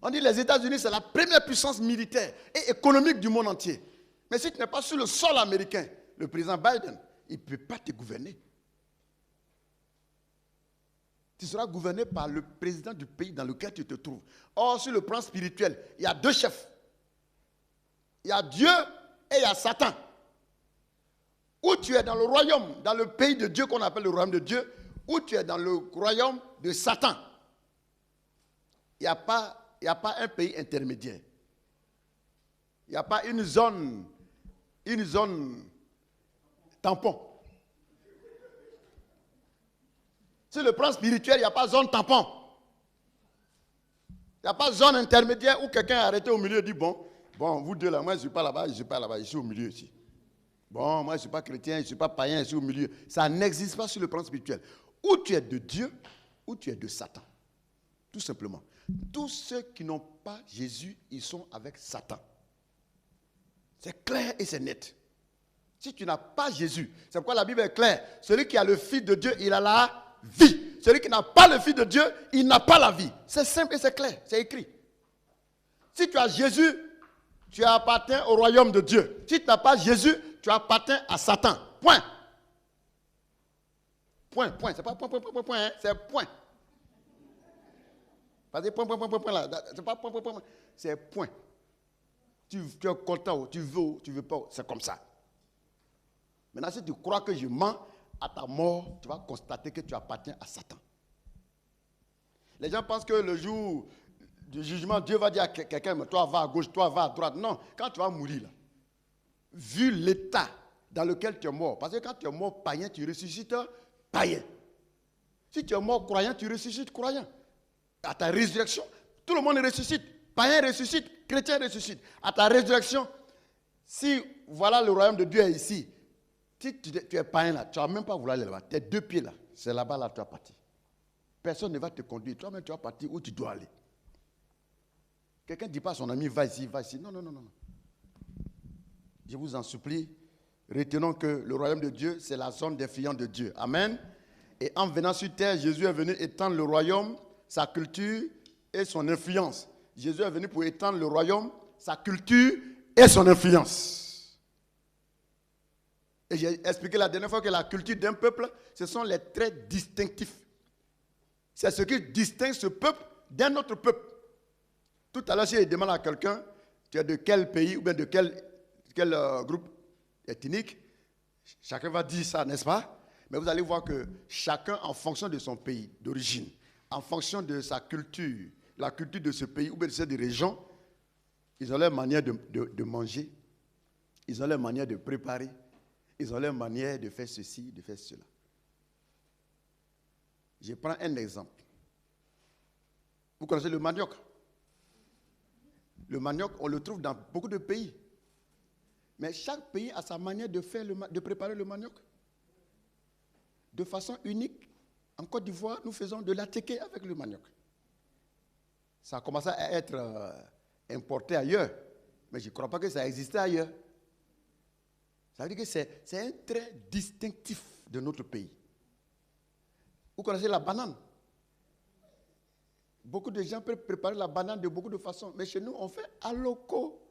On dit que les États-Unis, c'est la première puissance militaire et économique du monde entier. Mais si tu n'es pas sur le sol américain, le président Biden, il ne peut pas te gouverner. Tu seras gouverné par le président du pays dans lequel tu te trouves. Or, sur le plan spirituel, il y a deux chefs. Il y a Dieu et il y a Satan. Ou tu es dans le royaume, dans le pays de Dieu qu'on appelle le royaume de Dieu, ou tu es dans le royaume de Satan. Il n'y a pas un pays intermédiaire. Il n'y a pas une zone tampon. Sur le plan spirituel, il n'y a pas zone tampon. Il n'y a pas zone intermédiaire où quelqu'un est arrêté au milieu et dit, bon, vous deux là, moi je ne suis pas là-bas, je ne suis pas là-bas, je suis au milieu ici. Bon, moi je ne suis pas chrétien, je ne suis pas païen, je suis au milieu. Ça n'existe pas sur le plan spirituel. Ou tu es de Dieu, ou tu es de Satan. Tout simplement. Tous ceux qui n'ont pas Jésus, ils sont avec Satan. C'est clair et c'est net. Si tu n'as pas Jésus, c'est pourquoi la Bible est claire. Celui qui a le Fils de Dieu, il a la vie. celui qui n'a pas le Fils de Dieu, il n'a pas la vie. C'est simple et c'est clair, c'est écrit. Si tu as Jésus, tu appartiens au royaume de Dieu. Si tu n'as pas Jésus, tu appartiens à Satan. Point. Point. C'est pas point, hein, c'est point. Pas des point là. C'est pas point. C'est point. Tu es content, tu veux pas, c'est comme ça. Maintenant, si tu crois que je mens, à ta mort, tu vas constater que tu appartiens à Satan. Les gens pensent que le jour du jugement, Dieu va dire à quelqu'un, mais toi va à gauche, toi va à droite. Non, quand tu vas mourir, là, vu l'état dans lequel tu es mort, parce que quand tu es mort païen, tu ressuscites païen. Si tu es mort croyant, tu ressuscites croyant. À ta résurrection, tout le monde ressuscite. Païen ressuscite, chrétien ressuscite. À ta résurrection, si voilà le royaume de Dieu est ici, si tu es païen là, tu ne vas même pas vouloir aller là-bas. Tes 2 pieds là, c'est là-bas là tu vas partir. Personne ne va te conduire. Toi-même tu vas partir où tu dois aller. Quelqu'un ne dit pas à son ami, va ici. Non. Je vous en supplie, retenons que le royaume de Dieu, c'est la zone d'influence de Dieu. Amen. Et en venant sur terre, Jésus est venu étendre le royaume, sa culture et son influence. Jésus est venu pour étendre le royaume, sa culture et son influence. Et j'ai expliqué la dernière fois que la culture d'un peuple, ce sont les traits distinctifs. C'est ce qui distingue ce peuple d'un autre peuple. Tout à l'heure, si je demande à quelqu'un, tu es de quel pays ou bien de quel groupe ethnique, chacun va dire ça, n'est-ce pas? Mais vous allez voir que chacun, en fonction de son pays d'origine, en fonction de sa culture, la culture de ce pays ou bien de cette région, ils ont leur manière de manger, ils ont leur manière de préparer, ils ont leur manière de faire ceci, de faire cela. Je prends un exemple. Vous connaissez le manioc? Le manioc, on le trouve dans beaucoup de pays. Mais chaque pays a sa manière de préparer le manioc. De façon unique, en Côte d'Ivoire, nous faisons de l'attiqué avec le manioc. Ça a commencé à être importé ailleurs, mais je ne crois pas que ça existait ailleurs. Ça veut dire que c'est un trait distinctif de notre pays. Vous connaissez la banane? Beaucoup de gens peuvent préparer la banane de beaucoup de façons, mais chez nous, on fait aloko.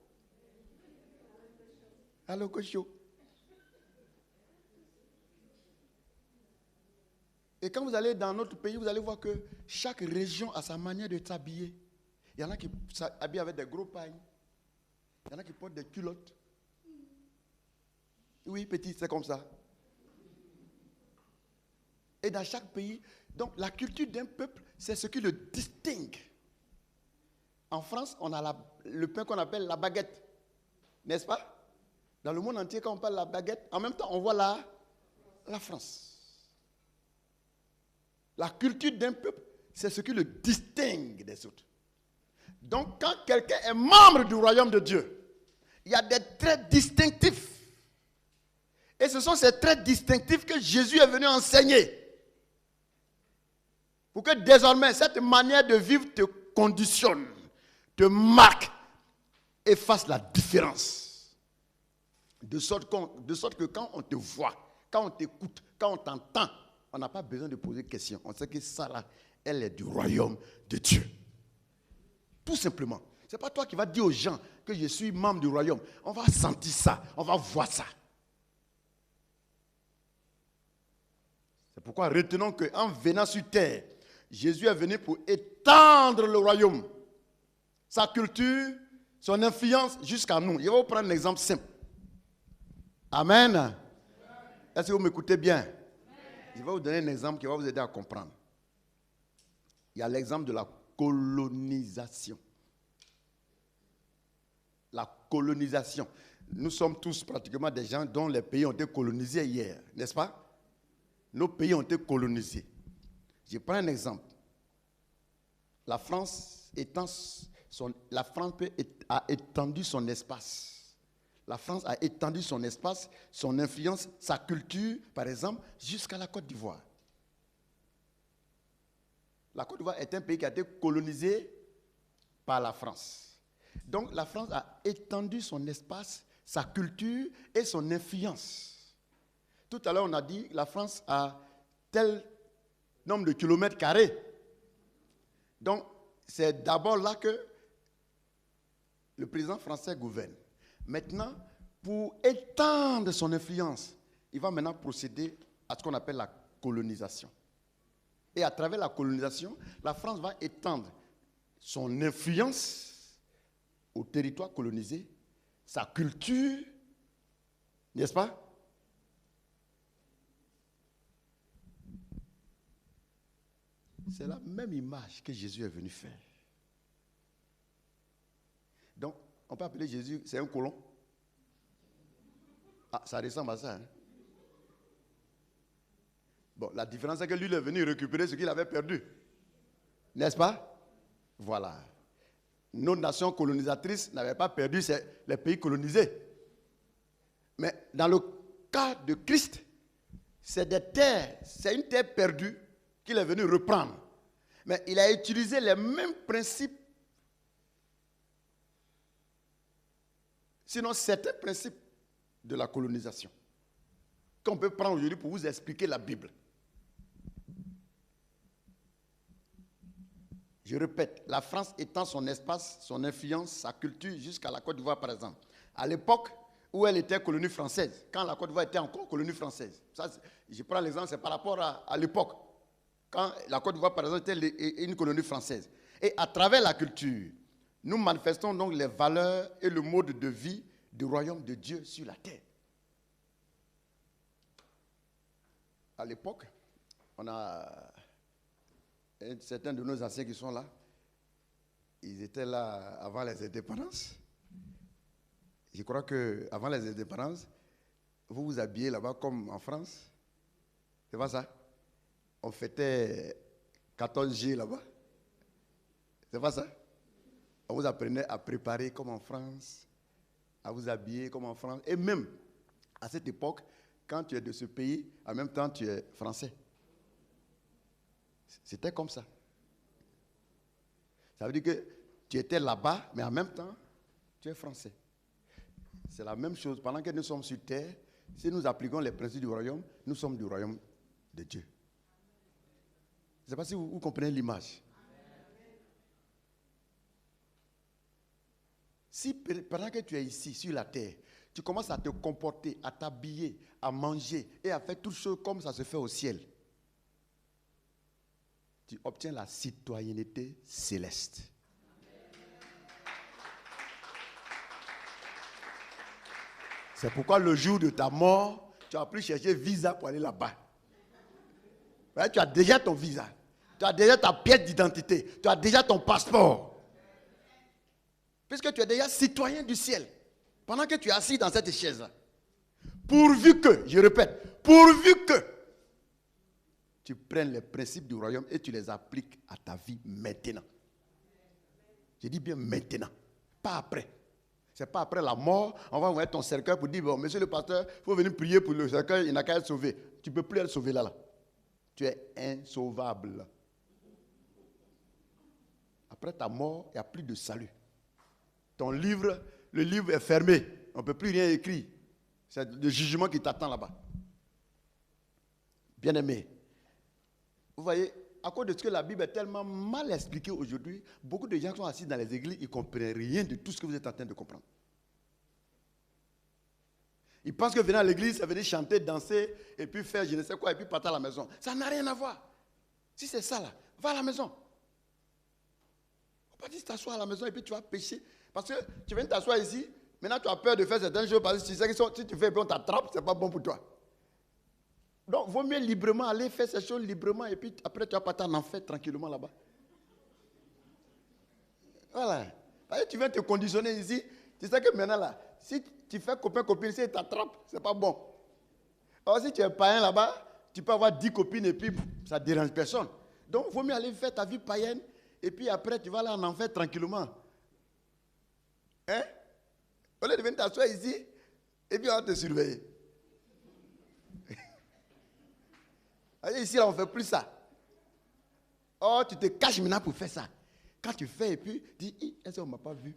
Aloko chaud. Et quand vous allez dans notre pays, vous allez voir que chaque région a sa manière de s'habiller. Il y en a qui s'habillent avec des gros pailles. Il y en a qui portent des culottes. Oui, petit, c'est comme ça. Et dans chaque pays, donc la culture d'un peuple, c'est ce qui le distingue. En France, on a le pain qu'on appelle la baguette. N'est-ce pas? Dans le monde entier, quand on parle de la baguette, en même temps, on voit la France. La culture d'un peuple, c'est ce qui le distingue des autres. Donc, quand quelqu'un est membre du royaume de Dieu, il y a des traits distinctifs. Et ce sont ces traits distinctifs que Jésus est venu enseigner. Pour que désormais, cette manière de vivre te conditionne, te marque et fasse la différence. De sorte que quand on te voit, quand on t'écoute, quand on t'entend, on n'a pas besoin de poser de questions. On sait que ça là, elle est du royaume de Dieu. Tout simplement. Ce n'est pas toi qui vas dire aux gens que je suis membre du royaume. On va sentir ça, on va voir ça. C'est pourquoi retenons qu'en venant sur terre, Jésus est venu pour étendre le royaume, sa culture, son influence jusqu'à nous. Je vais vous prendre un exemple simple. Amen. Est-ce que vous m'écoutez bien? Je vais vous donner un exemple qui va vous aider à comprendre. Il y a l'exemple de la colonisation. La colonisation. Nous sommes tous pratiquement des gens dont les pays ont été colonisés hier, n'est-ce pas? Nos pays ont été colonisés. Je prends un exemple. La France a étendu son espace. La France a étendu son espace, son influence, sa culture, par exemple, jusqu'à la Côte d'Ivoire. La Côte d'Ivoire est un pays qui a été colonisé par la France. Donc la France a étendu son espace, sa culture et son influence. Tout à l'heure, on a dit que la France a tel nombre de kilomètres carrés. Donc, c'est d'abord là que le président français gouverne. Maintenant, pour étendre son influence, il va maintenant procéder à ce qu'on appelle la colonisation. Et à travers la colonisation, la France va étendre son influence au territoire colonisé, sa culture, n'est-ce pas? C'est la même image que Jésus est venu faire. Donc, on peut appeler Jésus, c'est un colon. Ah, ça ressemble à ça. Hein? Bon, la différence c'est que lui, il est venu récupérer ce qu'il avait perdu. N'est-ce pas? Voilà. Nos nations colonisatrices n'avaient pas perdu les pays colonisés. Mais dans le cas de Christ, c'est des terres, c'est une terre perdue qu'il est venu reprendre. Mais il a utilisé les mêmes principes, sinon certains principes de la colonisation, qu'on peut prendre aujourd'hui pour vous expliquer la Bible. Je répète, la France étend son espace, son influence, sa culture jusqu'à la Côte d'Ivoire, par exemple. À l'époque où elle était colonie française, quand la Côte d'Ivoire était encore colonie française. Ça, je prends l'exemple, c'est par rapport à l'époque, quand la Côte d'Ivoire, par exemple, était une colonie française. Et à travers la culture, nous manifestons donc les valeurs et le mode de vie du royaume de Dieu sur la terre. À l'époque, on a certains de nos anciens qui sont là. Ils étaient là avant les indépendances. Je crois qu'avant les indépendances, vous vous habillez là-bas comme en France. C'est pas ça? On fêtait 14G là-bas. C'est pas ça? On vous apprenait à préparer comme en France, à vous habiller comme en France. Et même, à cette époque, quand tu es de ce pays, en même temps, tu es français. C'était comme ça. Ça veut dire que tu étais là-bas, mais en même temps, tu es français. C'est la même chose. Pendant que nous sommes sur terre, si nous appliquons les principes du royaume, nous sommes du royaume de Dieu. Je ne sais pas si vous comprenez l'image. Si pendant que tu es ici, sur la terre, tu commences à te comporter, à t'habiller, à manger et à faire toutes choses comme ça se fait au ciel, tu obtiens la citoyenneté céleste. C'est pourquoi le jour de ta mort, tu n'as plus cherché visa pour aller là-bas. Tu as déjà ton visa. Tu as déjà ta pièce d'identité. Tu as déjà ton passeport. Puisque tu es déjà citoyen du ciel. Pendant que tu es assis dans cette chaise-là. Pourvu que, je répète, pourvu que tu prennes les principes du royaume et tu les appliques à ta vie maintenant. Je dis bien maintenant, pas après. Ce n'est pas après la mort, on va ouvrir ton cercueil pour dire, bon, monsieur le pasteur, il faut venir prier pour le cercueil, il n'a qu'à être sauvé. Tu ne peux plus être sauvé là. Tu es insauvable. Après ta mort, il n'y a plus de salut. Ton livre, le livre est fermé. On ne peut plus rien écrire. C'est le jugement qui t'attend là-bas. Bien-aimé, vous voyez, à cause de ce que la Bible est tellement mal expliquée aujourd'hui, beaucoup de gens qui sont assis dans les églises, ils ne comprennent rien de tout ce que vous êtes en train de comprendre. Ils pensent que venir à l'église, c'est venir chanter, danser, et puis faire je ne sais quoi, et puis partir à la maison. Ça n'a rien à voir. Si c'est ça là, va à la maison. On ne peut pas dire t'asseoir à la maison et puis tu vas pécher. Parce que tu viens t'asseoir ici, maintenant tu as peur de faire certaines choses, parce que tu sais que si tu fais et puis on t'attrape, ce n'est pas bon pour toi. Donc, il vaut mieux librement aller faire ces choses librement et puis après, tu vas partir en enfer tranquillement là-bas. Voilà. Parce que tu viens te conditionner ici. Tu sais que maintenant, là, si tu fais copain-copine, si tu t'attrapes, ce n'est pas bon. Alors, si tu es païen là-bas, tu peux avoir 10 copines et puis ça ne dérange personne. Donc, il vaut mieux aller faire ta vie païenne et puis après, tu vas aller en enfer tranquillement. Hein? Au lieu de venir t'asseoir ici et puis on va te surveiller. Ici, là, on ne fait plus ça. Oh, tu te caches maintenant pour faire ça. Quand tu fais, et puis, tu dis, est-ce qu'on ne m'a pas vu?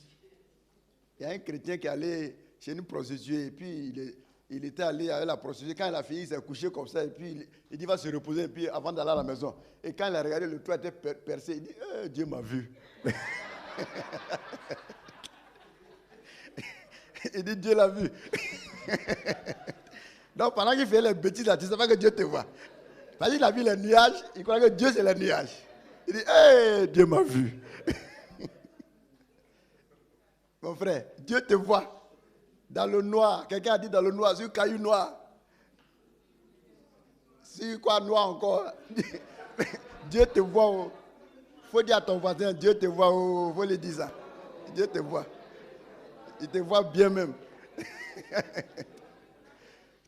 Il y a un chrétien qui est allé chez une prostituée, et puis il était allé avec la prostituée. Quand il a fini, il s'est couché comme ça. Et puis, il dit, il va se reposer et puis, avant d'aller à la maison. Et quand il a regardé, le toit était percé. Il dit, Dieu m'a vu. Il dit, Dieu l'a vu. Donc, pendant qu'il fait les bêtises là, tu ne sais pas que Dieu te voit. Parce qu'il a vu les nuages, il croit que Dieu c'est les nuages. Il dit, Dieu m'a vu. Mon frère, Dieu te voit. Dans le noir. Quelqu'un a dit dans le noir, sur le caillou noir. Sur quoi noir encore? Dieu te voit. Il faut dire à ton voisin, Dieu te voit. Il faut lui dire ça. Dieu te voit. Il te voit bien même.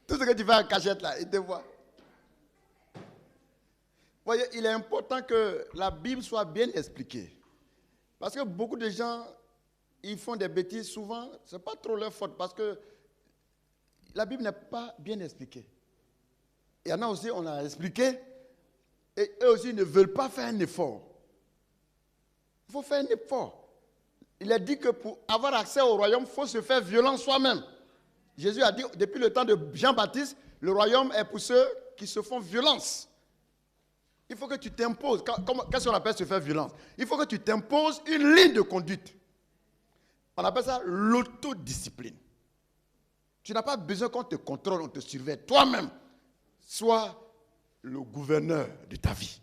Tout ce que tu fais en cachette là, il te voit. Vous voyez, il est important que la Bible soit bien expliquée. Parce que beaucoup de gens, ils font des bêtises souvent, ce n'est pas trop leur faute parce que la Bible n'est pas bien expliquée. Il y en a aussi, on a expliqué, et eux aussi ne veulent pas faire un effort. Il faut faire un effort. Il a dit que pour avoir accès au royaume, il faut se faire violence soi-même. Jésus a dit, depuis le temps de Jean-Baptiste, le royaume est pour ceux qui se font violence. Il faut que tu t'imposes. Qu'est-ce qu'on appelle se faire violence? Il faut que tu t'imposes une ligne de conduite. On appelle ça l'autodiscipline. Tu n'as pas besoin qu'on te contrôle, on te surveille. Toi-même, sois le gouverneur de ta vie.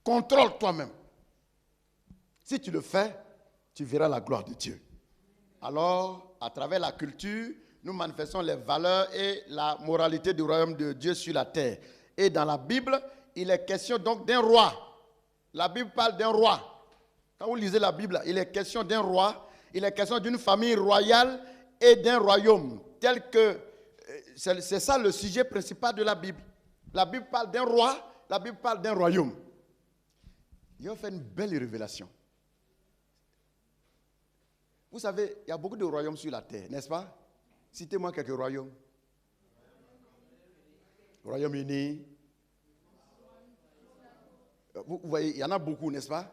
Contrôle toi-même. Si tu le fais, tu verras la gloire de Dieu. Alors, à travers la culture, nous manifestons les valeurs et la moralité du royaume de Dieu sur la terre. Et dans la Bible, il est question donc d'un roi. La Bible parle d'un roi. Quand vous lisez la Bible, il est question d'un roi, il est question d'une famille royale et d'un royaume. Tel que c'est ça le sujet principal de la Bible. La Bible parle d'un roi, la Bible parle d'un royaume. Ils ont fait une belle révélation. Vous savez, il y a beaucoup de royaumes sur la terre, n'est-ce pas? Citez-moi quelques royaumes. Royaume-Uni. Vous voyez, il y en a beaucoup, n'est-ce pas?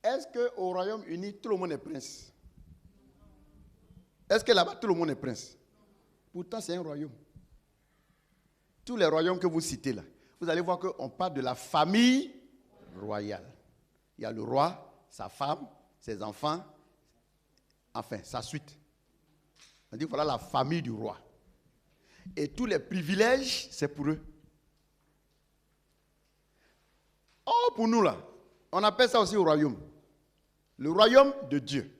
Est-ce qu'au Royaume-Uni, tout le monde est prince? Est-ce que là-bas, tout le monde est prince? Pourtant, c'est un royaume. Tous les royaumes que vous citez là, vous allez voir qu'on parle de la famille royale. Il y a le roi, sa femme, ses enfants, enfin, sa suite. On dit voilà la famille du roi. Et tous les privilèges, c'est pour eux. Oh, pour nous là, on appelle ça aussi le royaume. Le royaume de Dieu.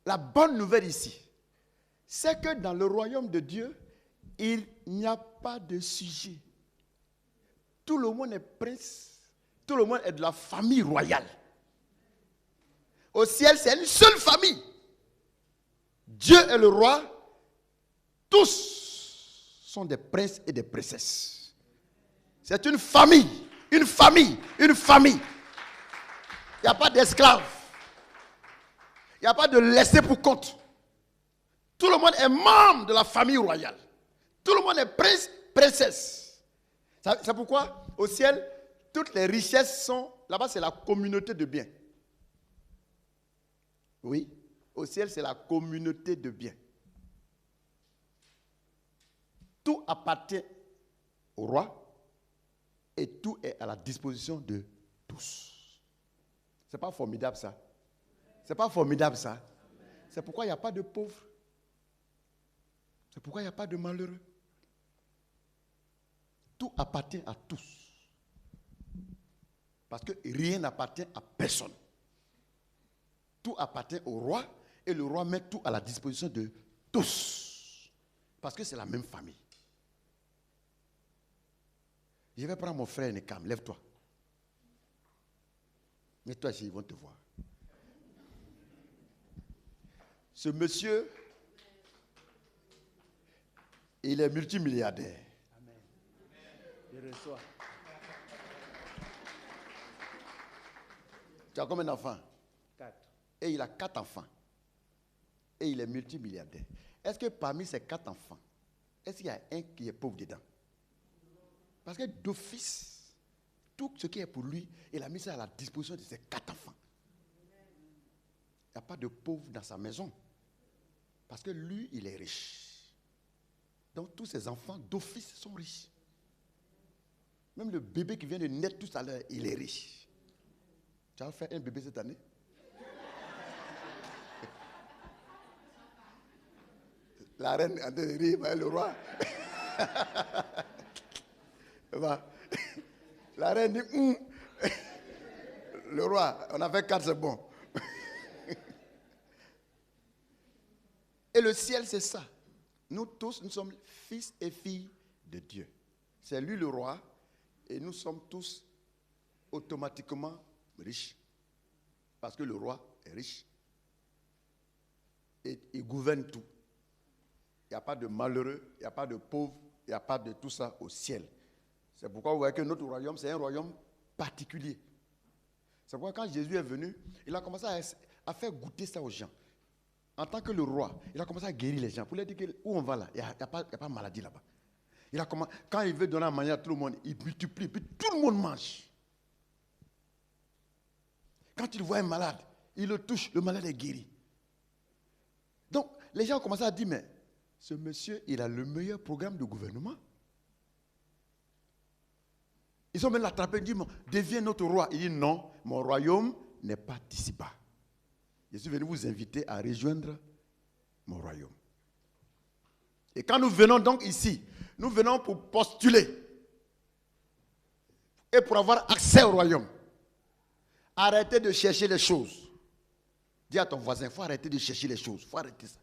La bonne nouvelle ici, c'est que dans le royaume de Dieu, il n'y a pas de sujet. Tout le monde est prince. Tout le monde est de la famille royale. Au ciel, c'est une seule famille. Dieu est le roi. Tous sont des princes et des princesses. C'est une famille. Une famille. Une famille. Il n'y a pas d'esclaves. Il n'y a pas de laissés pour compte. Tout le monde est membre de la famille royale. Tout le monde est prince, princesse. C'est pourquoi au ciel, toutes les richesses sont... Là-bas, c'est la communauté de biens. Oui, au ciel, c'est la communauté de biens. Tout appartient au roi et tout est à la disposition de tous. C'est pas formidable ça? C'est pas formidable ça? C'est pourquoi il n'y a pas de pauvres. C'est pourquoi il n'y a pas de malheureux. Tout appartient à tous. Parce que rien n'appartient à personne. Tout appartient au roi et le roi met tout à la disposition de tous. Parce que c'est la même famille. Je vais prendre mon frère Nekam, lève-toi. Mets-toi ici, ils vont te voir. Ce monsieur, il est multimilliardaire. Amen. Je reçois. Tu as combien d'enfants? 4. Et il a 4 enfants. Et il est multimilliardaire. Est-ce que parmi ces 4 enfants, est-ce qu'il y a un qui est pauvre dedans? Parce que d'office, tout ce qui est pour lui, il a mis ça à la disposition de ses 4 enfants. Il n'y a pas de pauvre dans sa maison. Parce que lui, il est riche. Donc tous ses enfants d'office sont riches. Même le bébé qui vient de naître tout à l'heure, il est riche. Tu as fait un bébé cette année? La reine a de rire, le roi. La reine dit, le roi, on a fait 4, c'est bon. Et le ciel, c'est ça. Nous tous, nous sommes fils et filles de Dieu. C'est lui le roi et nous sommes tous automatiquement riches. Parce que le roi est riche. Et il gouverne tout. Il n'y a pas de malheureux, il n'y a pas de pauvres, il n'y a pas de tout ça au ciel. C'est pourquoi vous voyez que notre royaume, c'est un royaume particulier. C'est pourquoi quand Jésus est venu, il a commencé à faire goûter ça aux gens. En tant que le roi, il a commencé à guérir les gens. Pour leur dire que, où on va là, il n'y a pas de maladie là-bas. Quand il veut donner à manger à tout le monde, il multiplie, puis tout le monde mange. Quand il voit un malade, il le touche, le malade est guéri. Donc, les gens ont commencé à dire, mais ce monsieur, il a le meilleur programme de gouvernement. Ils ont même l'attrapé et dit, deviens notre roi. Il dit, non, mon royaume n'est pas d'ici-bas. Je suis venu vous inviter à rejoindre mon royaume. Et quand nous venons donc ici, nous venons pour postuler et pour avoir accès au royaume. Arrêtez de chercher les choses. Dis à ton voisin, il faut arrêter de chercher les choses. Il faut arrêter ça.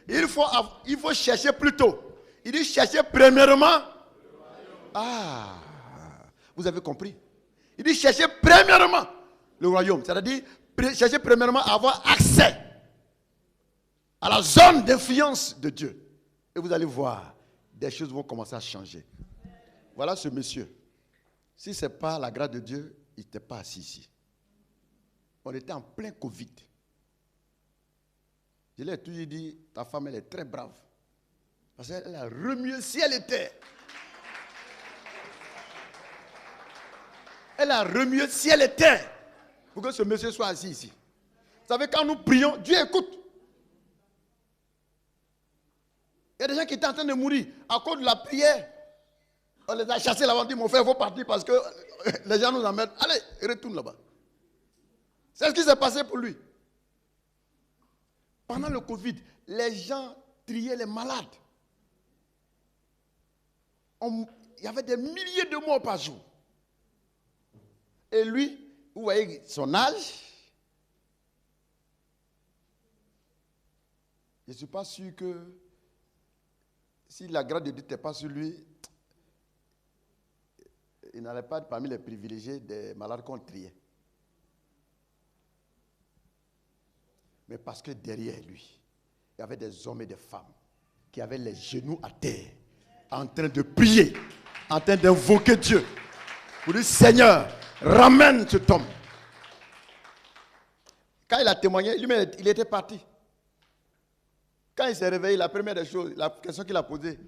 Il faut chercher plutôt. Il dit chercher premièrement. Ah, vous avez compris. Il dit chercher premièrement le royaume. C'est-à-dire chercher premièrement à avoir accès à la zone d'influence de Dieu. Et vous allez voir, des choses vont commencer à changer. Voilà ce monsieur. Si ce n'est pas la grâce de Dieu, il n'était pas assis ici. On était en plein Covid. Je l'ai toujours dit, ta femme, elle est très brave. Parce qu'elle a remué ciel et terre. Elle a remué ciel et terre pour que ce monsieur soit assis ici. Vous savez, quand nous prions, Dieu écoute. Il y a des gens qui étaient en train de mourir à cause de la prière. On les a chassés là-bas, on dit, mon frère, il faut partir parce que les gens nous emmènent. Allez, retourne là-bas. C'est ce qui s'est passé pour lui. Pendant le Covid, les gens triaient les malades. Il y avait des milliers de morts par jour. Et lui, vous voyez son âge. Je ne suis pas sûr que si la grâce de Dieu n'était pas sur lui, il n'allait pas être parmi les privilégiés des malades qu'on triait. Mais parce que derrière lui, il y avait des hommes et des femmes qui avaient les genoux à terre, en train de prier, en train d'invoquer Dieu. Pour dire, Seigneur, ramène cet homme. Quand il a témoigné, lui-même, il était parti. Quand il s'est réveillé, la première des choses, la question qu'il a posée,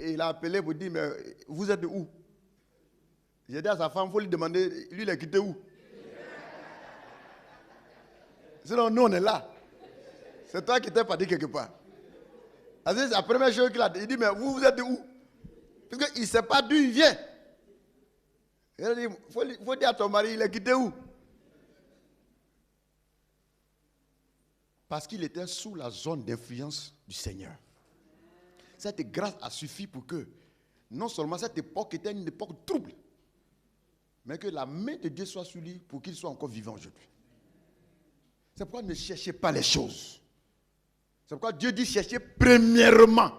il a appelé pour dire, mais vous êtes de où? J'ai dit à sa femme, il faut lui demander, lui, il est quitté où? Sinon, nous, on est là. C'est toi qui t'es parti quelque part. C'est la première chose qu'il a dit. Il dit, mais vous êtes de où? Parce qu'il ne sait pas d'où il vient. Il a dit, il faut dire à ton mari, il est quitté où? Parce qu'il était sous la zone d'influence du Seigneur. Cette grâce a suffi pour que, non seulement cette époque était une époque trouble, mais que la main de Dieu soit sur lui pour qu'il soit encore vivant aujourd'hui. C'est pourquoi ne cherchez pas les choses. C'est pourquoi Dieu dit chercher premièrement.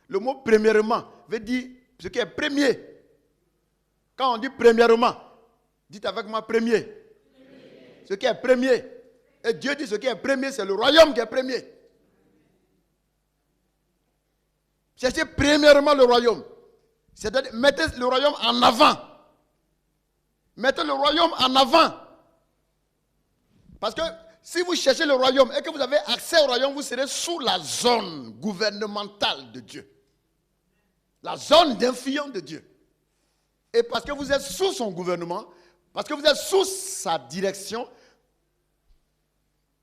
Le mot premièrement veut dire ce qui est premier. Quand on dit premièrement, dites avec moi premier. Ce qui est premier. Et Dieu dit ce qui est premier, c'est le royaume qui est premier. Cherchez premièrement le royaume. C'est-à-dire, mettez le royaume en avant. Mettez le royaume en avant. Parce que si vous cherchez le royaume et que vous avez accès au royaume, vous serez sous la zone gouvernementale de Dieu. La zone d'influence de Dieu. Et parce que vous êtes sous son gouvernement, parce que vous êtes sous sa direction,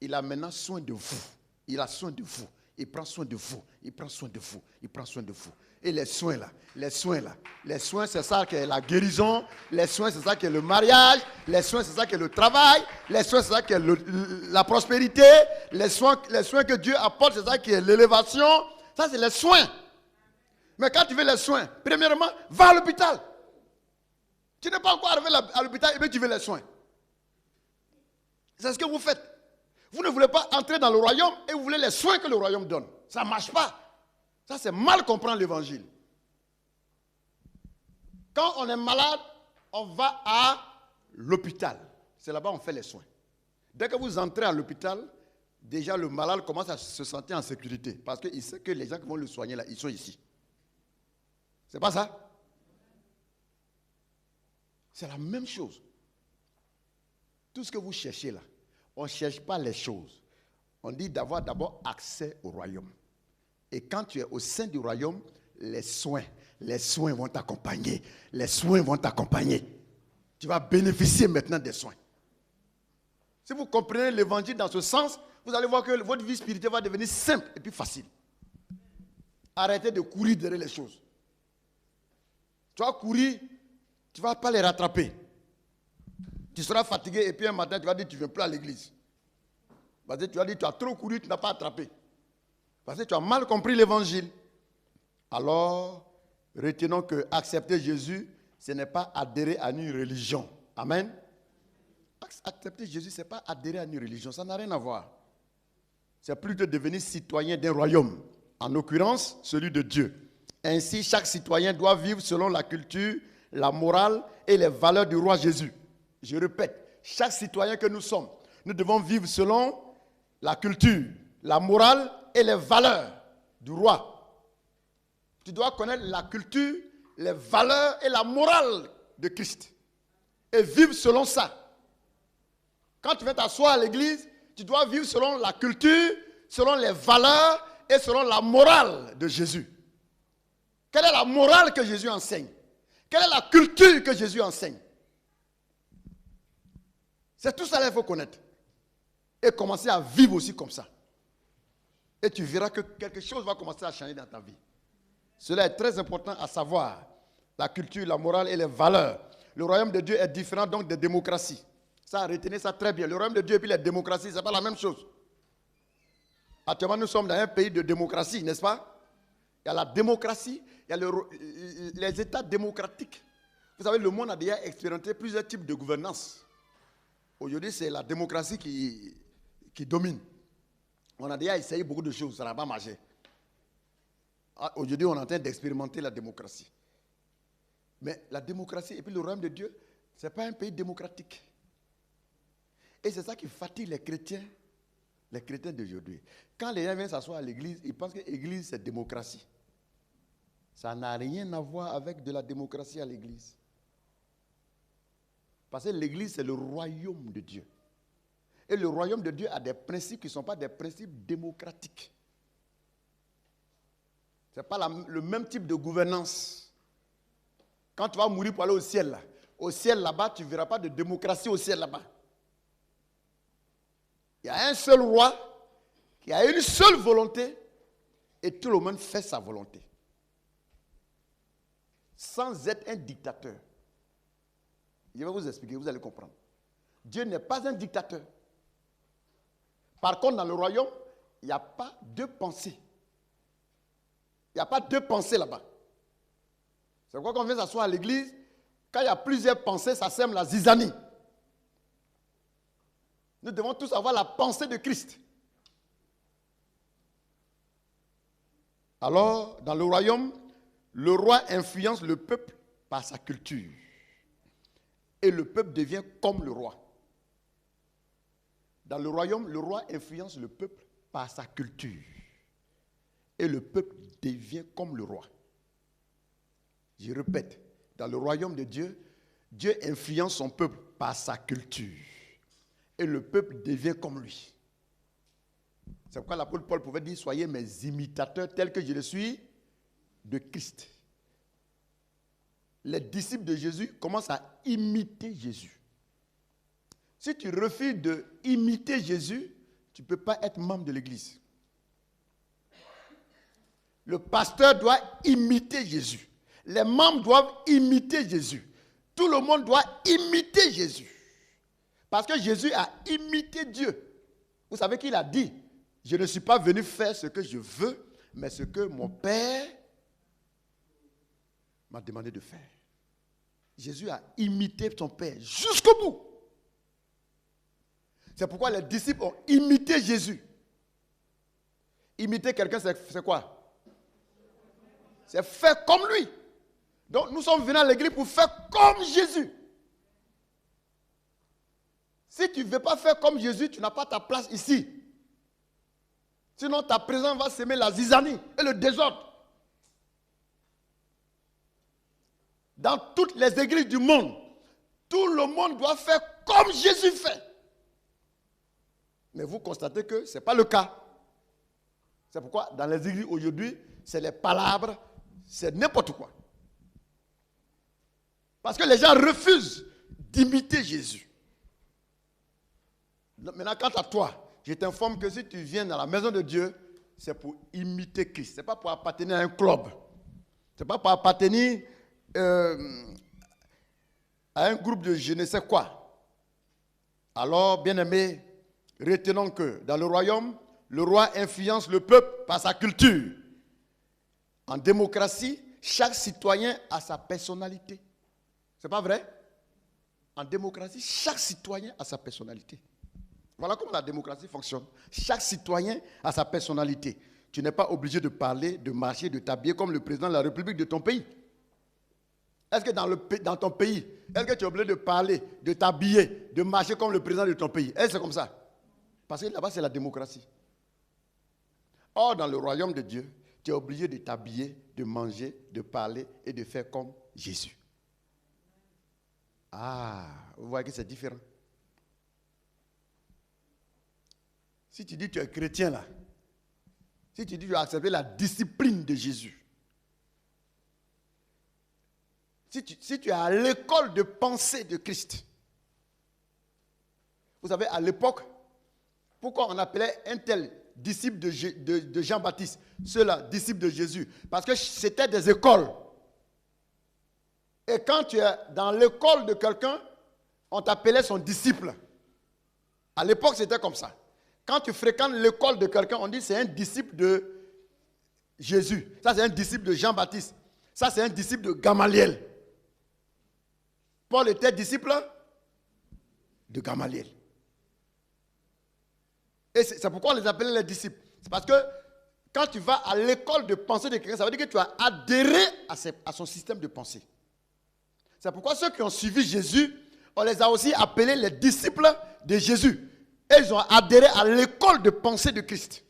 il a maintenant soin de vous. Il a soin de vous. Il prend soin de vous. Il prend soin de vous. Il prend soin de vous. Et les soins là, les soins c'est ça qui est la guérison, les soins c'est ça qui est le mariage, les soins c'est ça qui est le travail, les soins c'est ça qui est la prospérité, les soins que Dieu apporte c'est ça qui est l'élévation, ça c'est les soins. Mais quand tu veux les soins, premièrement, va à l'hôpital. Tu n'es pas encore arrivé à l'hôpital et bien tu veux les soins. C'est ce que vous faites. Vous ne voulez pas entrer dans le royaume et vous voulez les soins que le royaume donne. Ça ne marche pas. Ça, c'est mal comprendre l'évangile. Quand on est malade, on va à l'hôpital. C'est là-bas qu'on fait les soins. Dès que vous entrez à l'hôpital, déjà le malade commence à se sentir en sécurité. Parce qu'il sait que les gens qui vont le soigner là, ils sont ici. C'est pas ça? C'est la même chose. Tout ce que vous cherchez là, on ne cherche pas les choses. On dit d'avoir d'abord accès au royaume. Et quand tu es au sein du royaume, les soins vont t'accompagner. Les soins vont t'accompagner. Tu vas bénéficier maintenant des soins. Si vous comprenez l'évangile dans ce sens, vous allez voir que votre vie spirituelle va devenir simple et puis facile. Arrêtez de courir derrière les choses. Tu vas courir, tu ne vas pas les rattraper. Tu seras fatigué et puis un matin, tu vas dire que tu ne viens plus à l'église. Parce que tu vas dire que tu as trop couru, tu n'as pas attrapé. Parce que tu as mal compris l'évangile. Alors, retenons que accepter Jésus, ce n'est pas adhérer à une religion. Amen. Accepter Jésus, ce n'est pas adhérer à une religion. Ça n'a rien à voir. C'est plutôt devenir citoyen d'un royaume. En l'occurrence, celui de Dieu. Ainsi, chaque citoyen doit vivre selon la culture, la morale et les valeurs du roi Jésus. Je répète, chaque citoyen que nous sommes, nous devons vivre selon la culture, la morale et les valeurs du roi. Tu dois connaître la culture, les valeurs et la morale de Christ. Et vivre selon ça. Quand tu vas t'asseoir à l'église, tu dois vivre selon la culture, selon les valeurs et selon la morale de Jésus. Quelle est la morale que Jésus enseigne? Quelle est la culture que Jésus enseigne? C'est tout ça qu'il faut connaître. Et commencer à vivre aussi comme ça. Et tu verras que quelque chose va commencer à changer dans ta vie. Cela est très important à savoir. La culture, la morale et les valeurs. Le royaume de Dieu est différent donc des démocraties. Ça, retenez ça très bien. Le royaume de Dieu et puis les démocraties, ce n'est pas la même chose. Actuellement, nous sommes dans un pays de démocratie, n'est-ce pas? Il y a la démocratie, il y a les États démocratiques. Vous savez, le monde a déjà expérimenté plusieurs types de gouvernance. Aujourd'hui, c'est la démocratie qui domine. On a déjà essayé beaucoup de choses, ça n'a pas marché. Aujourd'hui, on est en train d'expérimenter la démocratie. Mais la démocratie et puis le royaume de Dieu, ce n'est pas un pays démocratique. Et c'est ça qui fatigue les chrétiens d'aujourd'hui. Quand les gens viennent s'asseoir à l'église, ils pensent que l'église, c'est démocratie. Ça n'a rien à voir avec de la démocratie à l'église. Parce que l'église, c'est le royaume de Dieu. Et le royaume de Dieu a des principes qui ne sont pas des principes démocratiques. Ce n'est pas le même type de gouvernance. Quand tu vas mourir pour aller au ciel là-bas, tu ne verras pas de démocratie au ciel là-bas. Il y a un seul roi qui a une seule volonté et tout le monde fait sa volonté. Sans être un dictateur. Je vais vous expliquer, vous allez comprendre. Dieu n'est pas un dictateur. Par contre, dans le royaume, il n'y a pas deux pensées. Il n'y a pas deux pensées là-bas. C'est pourquoi quand on vient s'asseoir à l'église, quand il y a plusieurs pensées, ça sème la zizanie. Nous devons tous avoir la pensée de Christ. Alors, dans le royaume, le roi influence le peuple par sa culture. Et le peuple devient comme le roi. Dans le royaume, le roi influence le peuple par sa culture. Et le peuple devient comme le roi. Je répète, dans le royaume de Dieu, Dieu influence son peuple par sa culture. Et le peuple devient comme lui. C'est pourquoi l'apôtre Paul pouvait dire, soyez mes imitateurs tels que je le suis de Christ. Les disciples de Jésus commencent à imiter Jésus. Si tu refuses d'imiter Jésus, tu ne peux pas être membre de l'église. Le pasteur doit imiter Jésus. Les membres doivent imiter Jésus. Tout le monde doit imiter Jésus. Parce que Jésus a imité Dieu. Vous savez qu'il a dit, je ne suis pas venu faire ce que je veux, mais ce que mon Père m'a demandé de faire. Jésus a imité son Père jusqu'au bout. C'est pourquoi les disciples ont imité Jésus. Imiter quelqu'un, c'est quoi? C'est faire comme lui. Donc nous sommes venus à l'église pour faire comme Jésus. Si tu ne veux pas faire comme Jésus, tu n'as pas ta place ici. Sinon ta présence va semer la zizanie et le désordre. Dans toutes les églises du monde, tout le monde doit faire comme Jésus fait. Mais vous constatez que ce n'est pas le cas. C'est pourquoi dans les églises aujourd'hui, c'est les palabres, c'est n'importe quoi. Parce que les gens refusent d'imiter Jésus. Maintenant, quant à toi, je t'informe que si tu viens dans la maison de Dieu, c'est pour imiter Christ. Ce n'est pas pour appartenir à un club. Ce n'est pas pour appartenir à un groupe de je ne sais quoi. Alors, bien-aimés, retenons que dans le royaume, le roi influence le peuple par sa culture. En démocratie, chaque citoyen a sa personnalité. C'est pas vrai? En démocratie, chaque citoyen a sa personnalité. Voilà comment la démocratie fonctionne. Chaque citoyen a sa personnalité. Tu n'es pas obligé de parler, de marcher, de t'habiller comme le président de la République de ton pays. Est-ce que dans ton pays, est-ce que tu es obligé de parler, de t'habiller, de marcher comme le président de ton pays? Est-ce que c'est comme ça? Parce que là-bas, c'est la démocratie. Or, dans le royaume de Dieu, tu es obligé de t'habiller, de manger, de parler et de faire comme Jésus. Ah, vous voyez que c'est différent. Si tu dis que tu es chrétien là, si tu dis que tu as accepté la discipline de Jésus, si tu es à l'école de pensée de Christ, vous savez, à l'époque, pourquoi on appelait un tel disciple de Jean-Baptiste, ceux-là, disciples de Jésus? Parce que c'était des écoles. Et quand tu es dans l'école de quelqu'un, on t'appelait son disciple. À l'époque, c'était comme ça. Quand tu fréquentes l'école de quelqu'un, on dit c'est un disciple de Jésus. Ça, c'est un disciple de Jean-Baptiste. Ça, c'est un disciple de Gamaliel. Paul était disciple de Gamaliel. Et c'est pourquoi on les appelait les disciples. C'est parce que quand tu vas à l'école de pensée de quelqu'un, ça veut dire que tu as adhéré à son système de pensée. C'est pourquoi ceux qui ont suivi Jésus, on les a aussi appelés les disciples de Jésus. Et ils ont adhéré à l'école de pensée de Christ.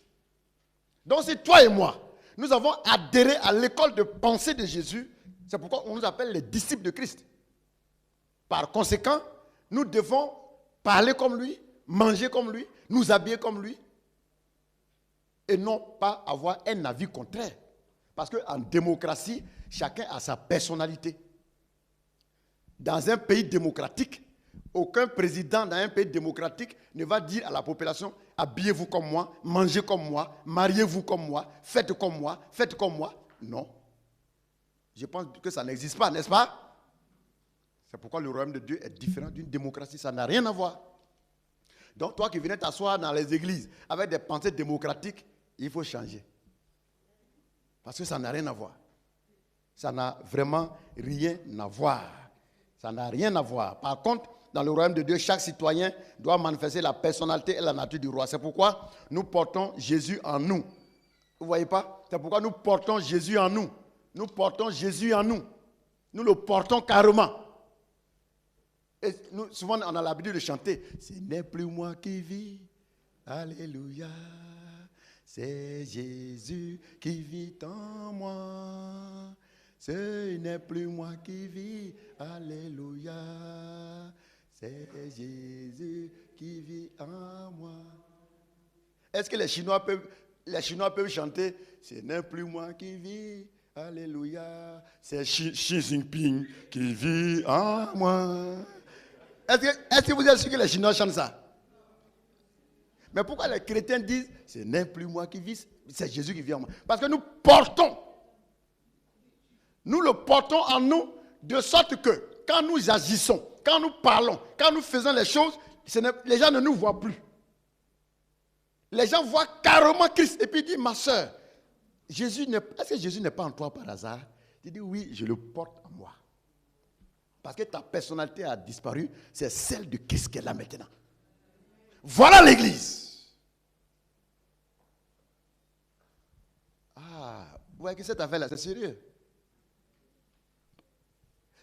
Donc si toi et moi, nous avons adhéré à l'école de pensée de Jésus, c'est pourquoi on nous appelle les disciples de Christ. Par conséquent, nous devons parler comme lui, manger comme lui, nous habiller comme lui, et non pas avoir un avis contraire. Parce qu'en démocratie, chacun a sa personnalité. Dans un pays démocratique, aucun président dans un pays démocratique ne va dire à la population « habillez-vous comme moi, mangez comme moi, mariez-vous comme moi, faites comme moi, faites comme moi ». Non. Je pense que ça n'existe pas, n'est-ce pas? C'est pourquoi le royaume de Dieu est différent d'une démocratie. Ça n'a rien à voir. Donc toi qui venais t'asseoir dans les églises avec des pensées démocratiques, il faut changer. Parce que ça n'a rien à voir. Ça n'a vraiment rien à voir. Ça n'a rien à voir. Par contre, dans le royaume de Dieu, chaque citoyen doit manifester la personnalité et la nature du roi. C'est pourquoi nous portons Jésus en nous. Vous ne voyez pas? C'est pourquoi nous portons Jésus en nous. Nous portons Jésus en nous. Nous le portons carrément. Et nous, souvent, on a l'habitude de chanter « Ce n'est plus moi qui vis, alléluia, c'est Jésus qui vit en moi. Ce n'est plus moi qui vis, alléluia, c'est Jésus qui vit en moi. » Est-ce que les Chinois peuvent chanter « Ce n'est plus moi qui vis, alléluia, c'est Xi Jinping qui vit en moi. » Est-ce que vous êtes sûr que les Chinois chantent ça? Mais pourquoi les chrétiens disent, ce n'est plus moi qui vis, c'est Jésus qui vit en moi? Parce que nous portons. Nous le portons en nous, de sorte que quand nous agissons, quand nous parlons, quand nous faisons les choses, les gens ne nous voient plus. Les gens voient carrément Christ. Et puis il dit, ma soeur, est-ce que Jésus n'est pas en toi par hasard? Il dit, oui, je le porte en moi. Parce que ta personnalité a disparu, c'est celle de Christ qu'elle a maintenant. Voilà l'église. Ah, vous voyez que cette affaire-là, c'est sérieux.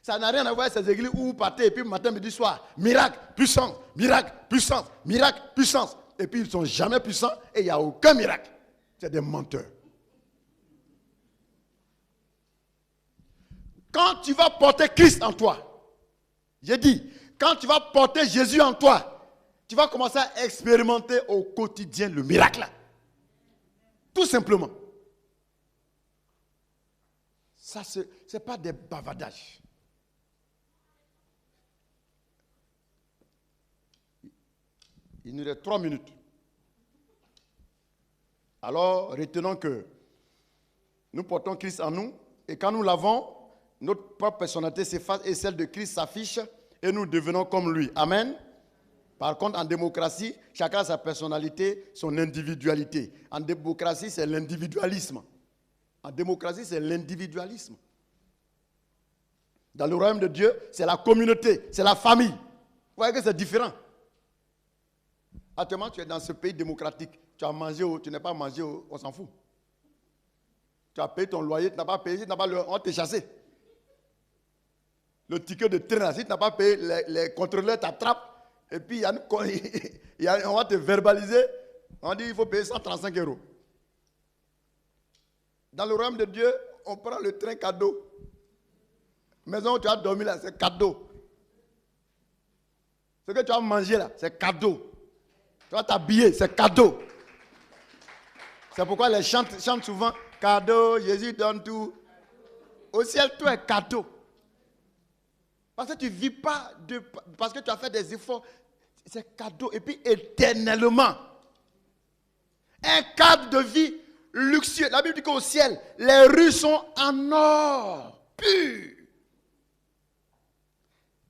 Ça n'a rien à voir avec ces églises où vous partez et puis matin, midi, soir, miracle, puissance, miracle, puissance, miracle, puissance. Et puis ils ne sont jamais puissants et il n'y a aucun miracle. C'est des menteurs. Quand tu vas porter Christ en toi, j'ai dit, quand tu vas porter Jésus en toi, tu vas commencer à expérimenter au quotidien le miracle. Tout simplement. Ça, ce n'est pas des bavardages. Il nous reste 3 minutes. Alors, retenons que nous portons Christ en nous et quand nous l'avons, notre propre personnalité s'efface et celle de Christ s'affiche et nous devenons comme lui. Amen. Par contre, en démocratie, chacun a sa personnalité, son individualité. En démocratie, c'est l'individualisme. En démocratie, c'est l'individualisme. Dans le royaume de Dieu, c'est la communauté, c'est la famille. Vous voyez que c'est différent. Actuellement, tu es dans ce pays démocratique. Tu as mangé ou tu n'as pas mangé, on s'en fout. Tu as payé ton loyer, tu n'as pas payé, on t'a chassé. Le ticket de train, si tu n'as pas payé, les contrôleurs t'attrapent. Et puis, on va te verbaliser. On dit qu'il faut payer 135 €. Dans le royaume de Dieu, on prend le train cadeau. Maison où tu as dormi là, c'est cadeau. Ce que tu as mangé là, c'est cadeau. Tu vas t'habiller, c'est cadeau. C'est pourquoi les chantent souvent cadeau, Jésus donne tout. Au ciel, tout est cadeau. Parce que tu ne vis pas, parce que tu as fait des efforts. C'est cadeau. Et puis éternellement. Un cadre de vie luxueux. La Bible dit qu'au ciel, les rues sont en or pur.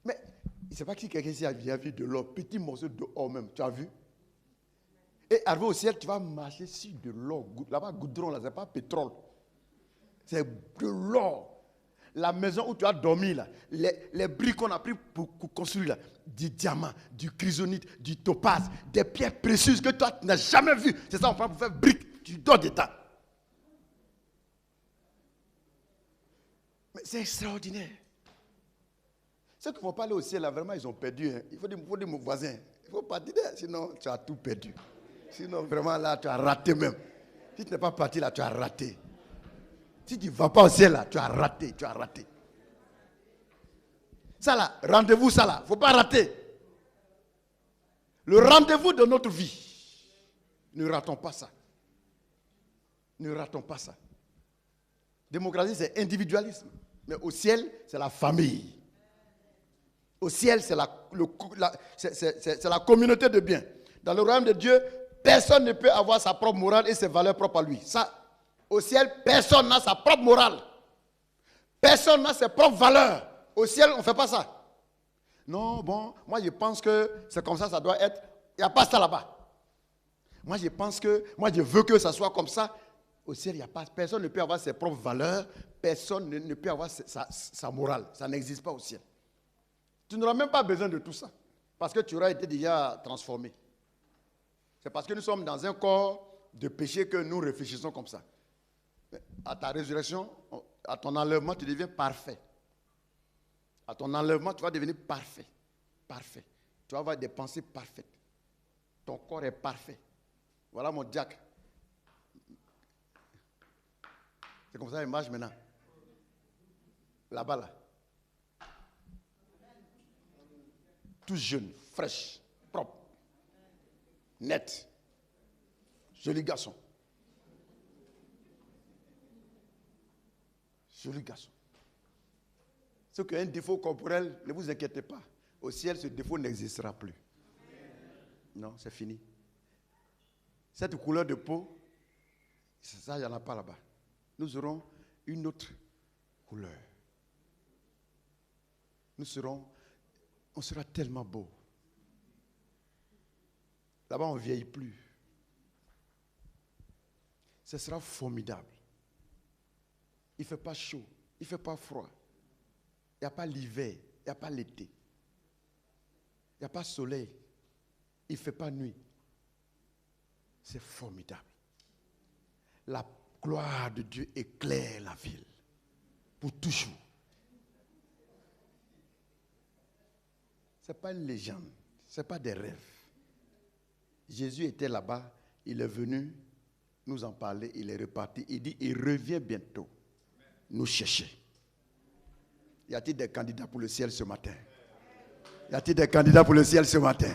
Mais il ne sait pas qui quelqu'un ici a vu de l'or, petit morceau de or même. Tu as vu? Et arrivé au ciel, tu vas marcher sur de l'or. Là-bas, goudron, là, ce n'est pas pétrole. C'est de l'or. La maison où tu as dormi, là, les briques qu'on a pris pour construire, là, du diamant, du chrysonite, du topaz, des pierres précieuses que toi, tu n'as jamais vues. C'est ça, on prend pour faire briques. Tu dors dedans. Mais c'est extraordinaire. Ceux qui ne vont pas aller au ciel, là, vraiment, ils ont perdu. Hein. Il faut dire mon voisin. Il faut partir là, sinon tu as tout perdu. Sinon, vraiment, là, tu as raté même. Si tu n'es pas parti, là, tu as raté. Si tu ne vas pas au ciel, là, tu as raté, tu as raté. Ça, là, rendez-vous, ça, là, il ne faut pas rater. Le rendez-vous de notre vie. Ne ratons pas ça. Ne ratons pas ça. Démocratie, c'est individualisme. Mais au ciel, c'est la famille. Au ciel, c'est la communauté de biens. Dans le royaume de Dieu, personne ne peut avoir sa propre morale et ses valeurs propres à lui. Ça, au ciel, personne n'a sa propre morale. Personne n'a ses propres valeurs. Au ciel, on ne fait pas ça. Non, bon, moi je pense que c'est comme ça, ça doit être. Il n'y a pas ça là-bas. Moi je veux que ça soit comme ça. Au ciel, il n'y a pas. Personne ne peut avoir ses propres valeurs. Personne ne peut avoir sa morale. Ça n'existe pas au ciel. Tu n'auras même pas besoin de tout ça. Parce que tu auras été déjà transformé. C'est parce que nous sommes dans un corps de péché que nous réfléchissons comme ça. À ta résurrection, à ton enlèvement, tu deviens parfait. À ton enlèvement, tu vas devenir parfait. Parfait. Tu vas avoir des pensées parfaites. Ton corps est parfait. Voilà mon diacre. C'est comme ça qu'il marche maintenant. Là-bas, là. Tout jeune, fraîche, propre, net. Joli garçon. Joli garçon. Ceux qui ont un défaut corporel, ne vous inquiétez pas. Au ciel, ce défaut n'existera plus. Non, c'est fini. cette couleur de peau, ça, il n'y en a pas là-bas. Nous aurons une autre couleur. On sera tellement beau. Là-bas, on ne vieillit plus. Ce sera formidable. Il ne fait pas chaud, il ne fait pas froid. Il n'y a pas l'hiver, il n'y a pas l'été. Il n'y a pas soleil, il ne fait pas nuit. C'est formidable. La gloire de Dieu éclaire la ville pour toujours. Ce n'est pas une légende, ce n'est pas des rêves. Jésus était là-bas, il est venu nous en parler, il est reparti. Il dit, il revient bientôt nous chercher. Y a-t-il des candidats pour le ciel ce matin? Y a-t-il des candidats pour le ciel ce matin?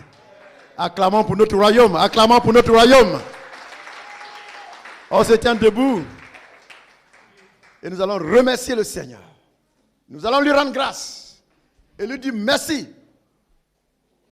Acclamons pour notre royaume, acclamons pour notre royaume. On se tient debout et nous allons remercier le Seigneur. Nous allons lui rendre grâce et lui dire merci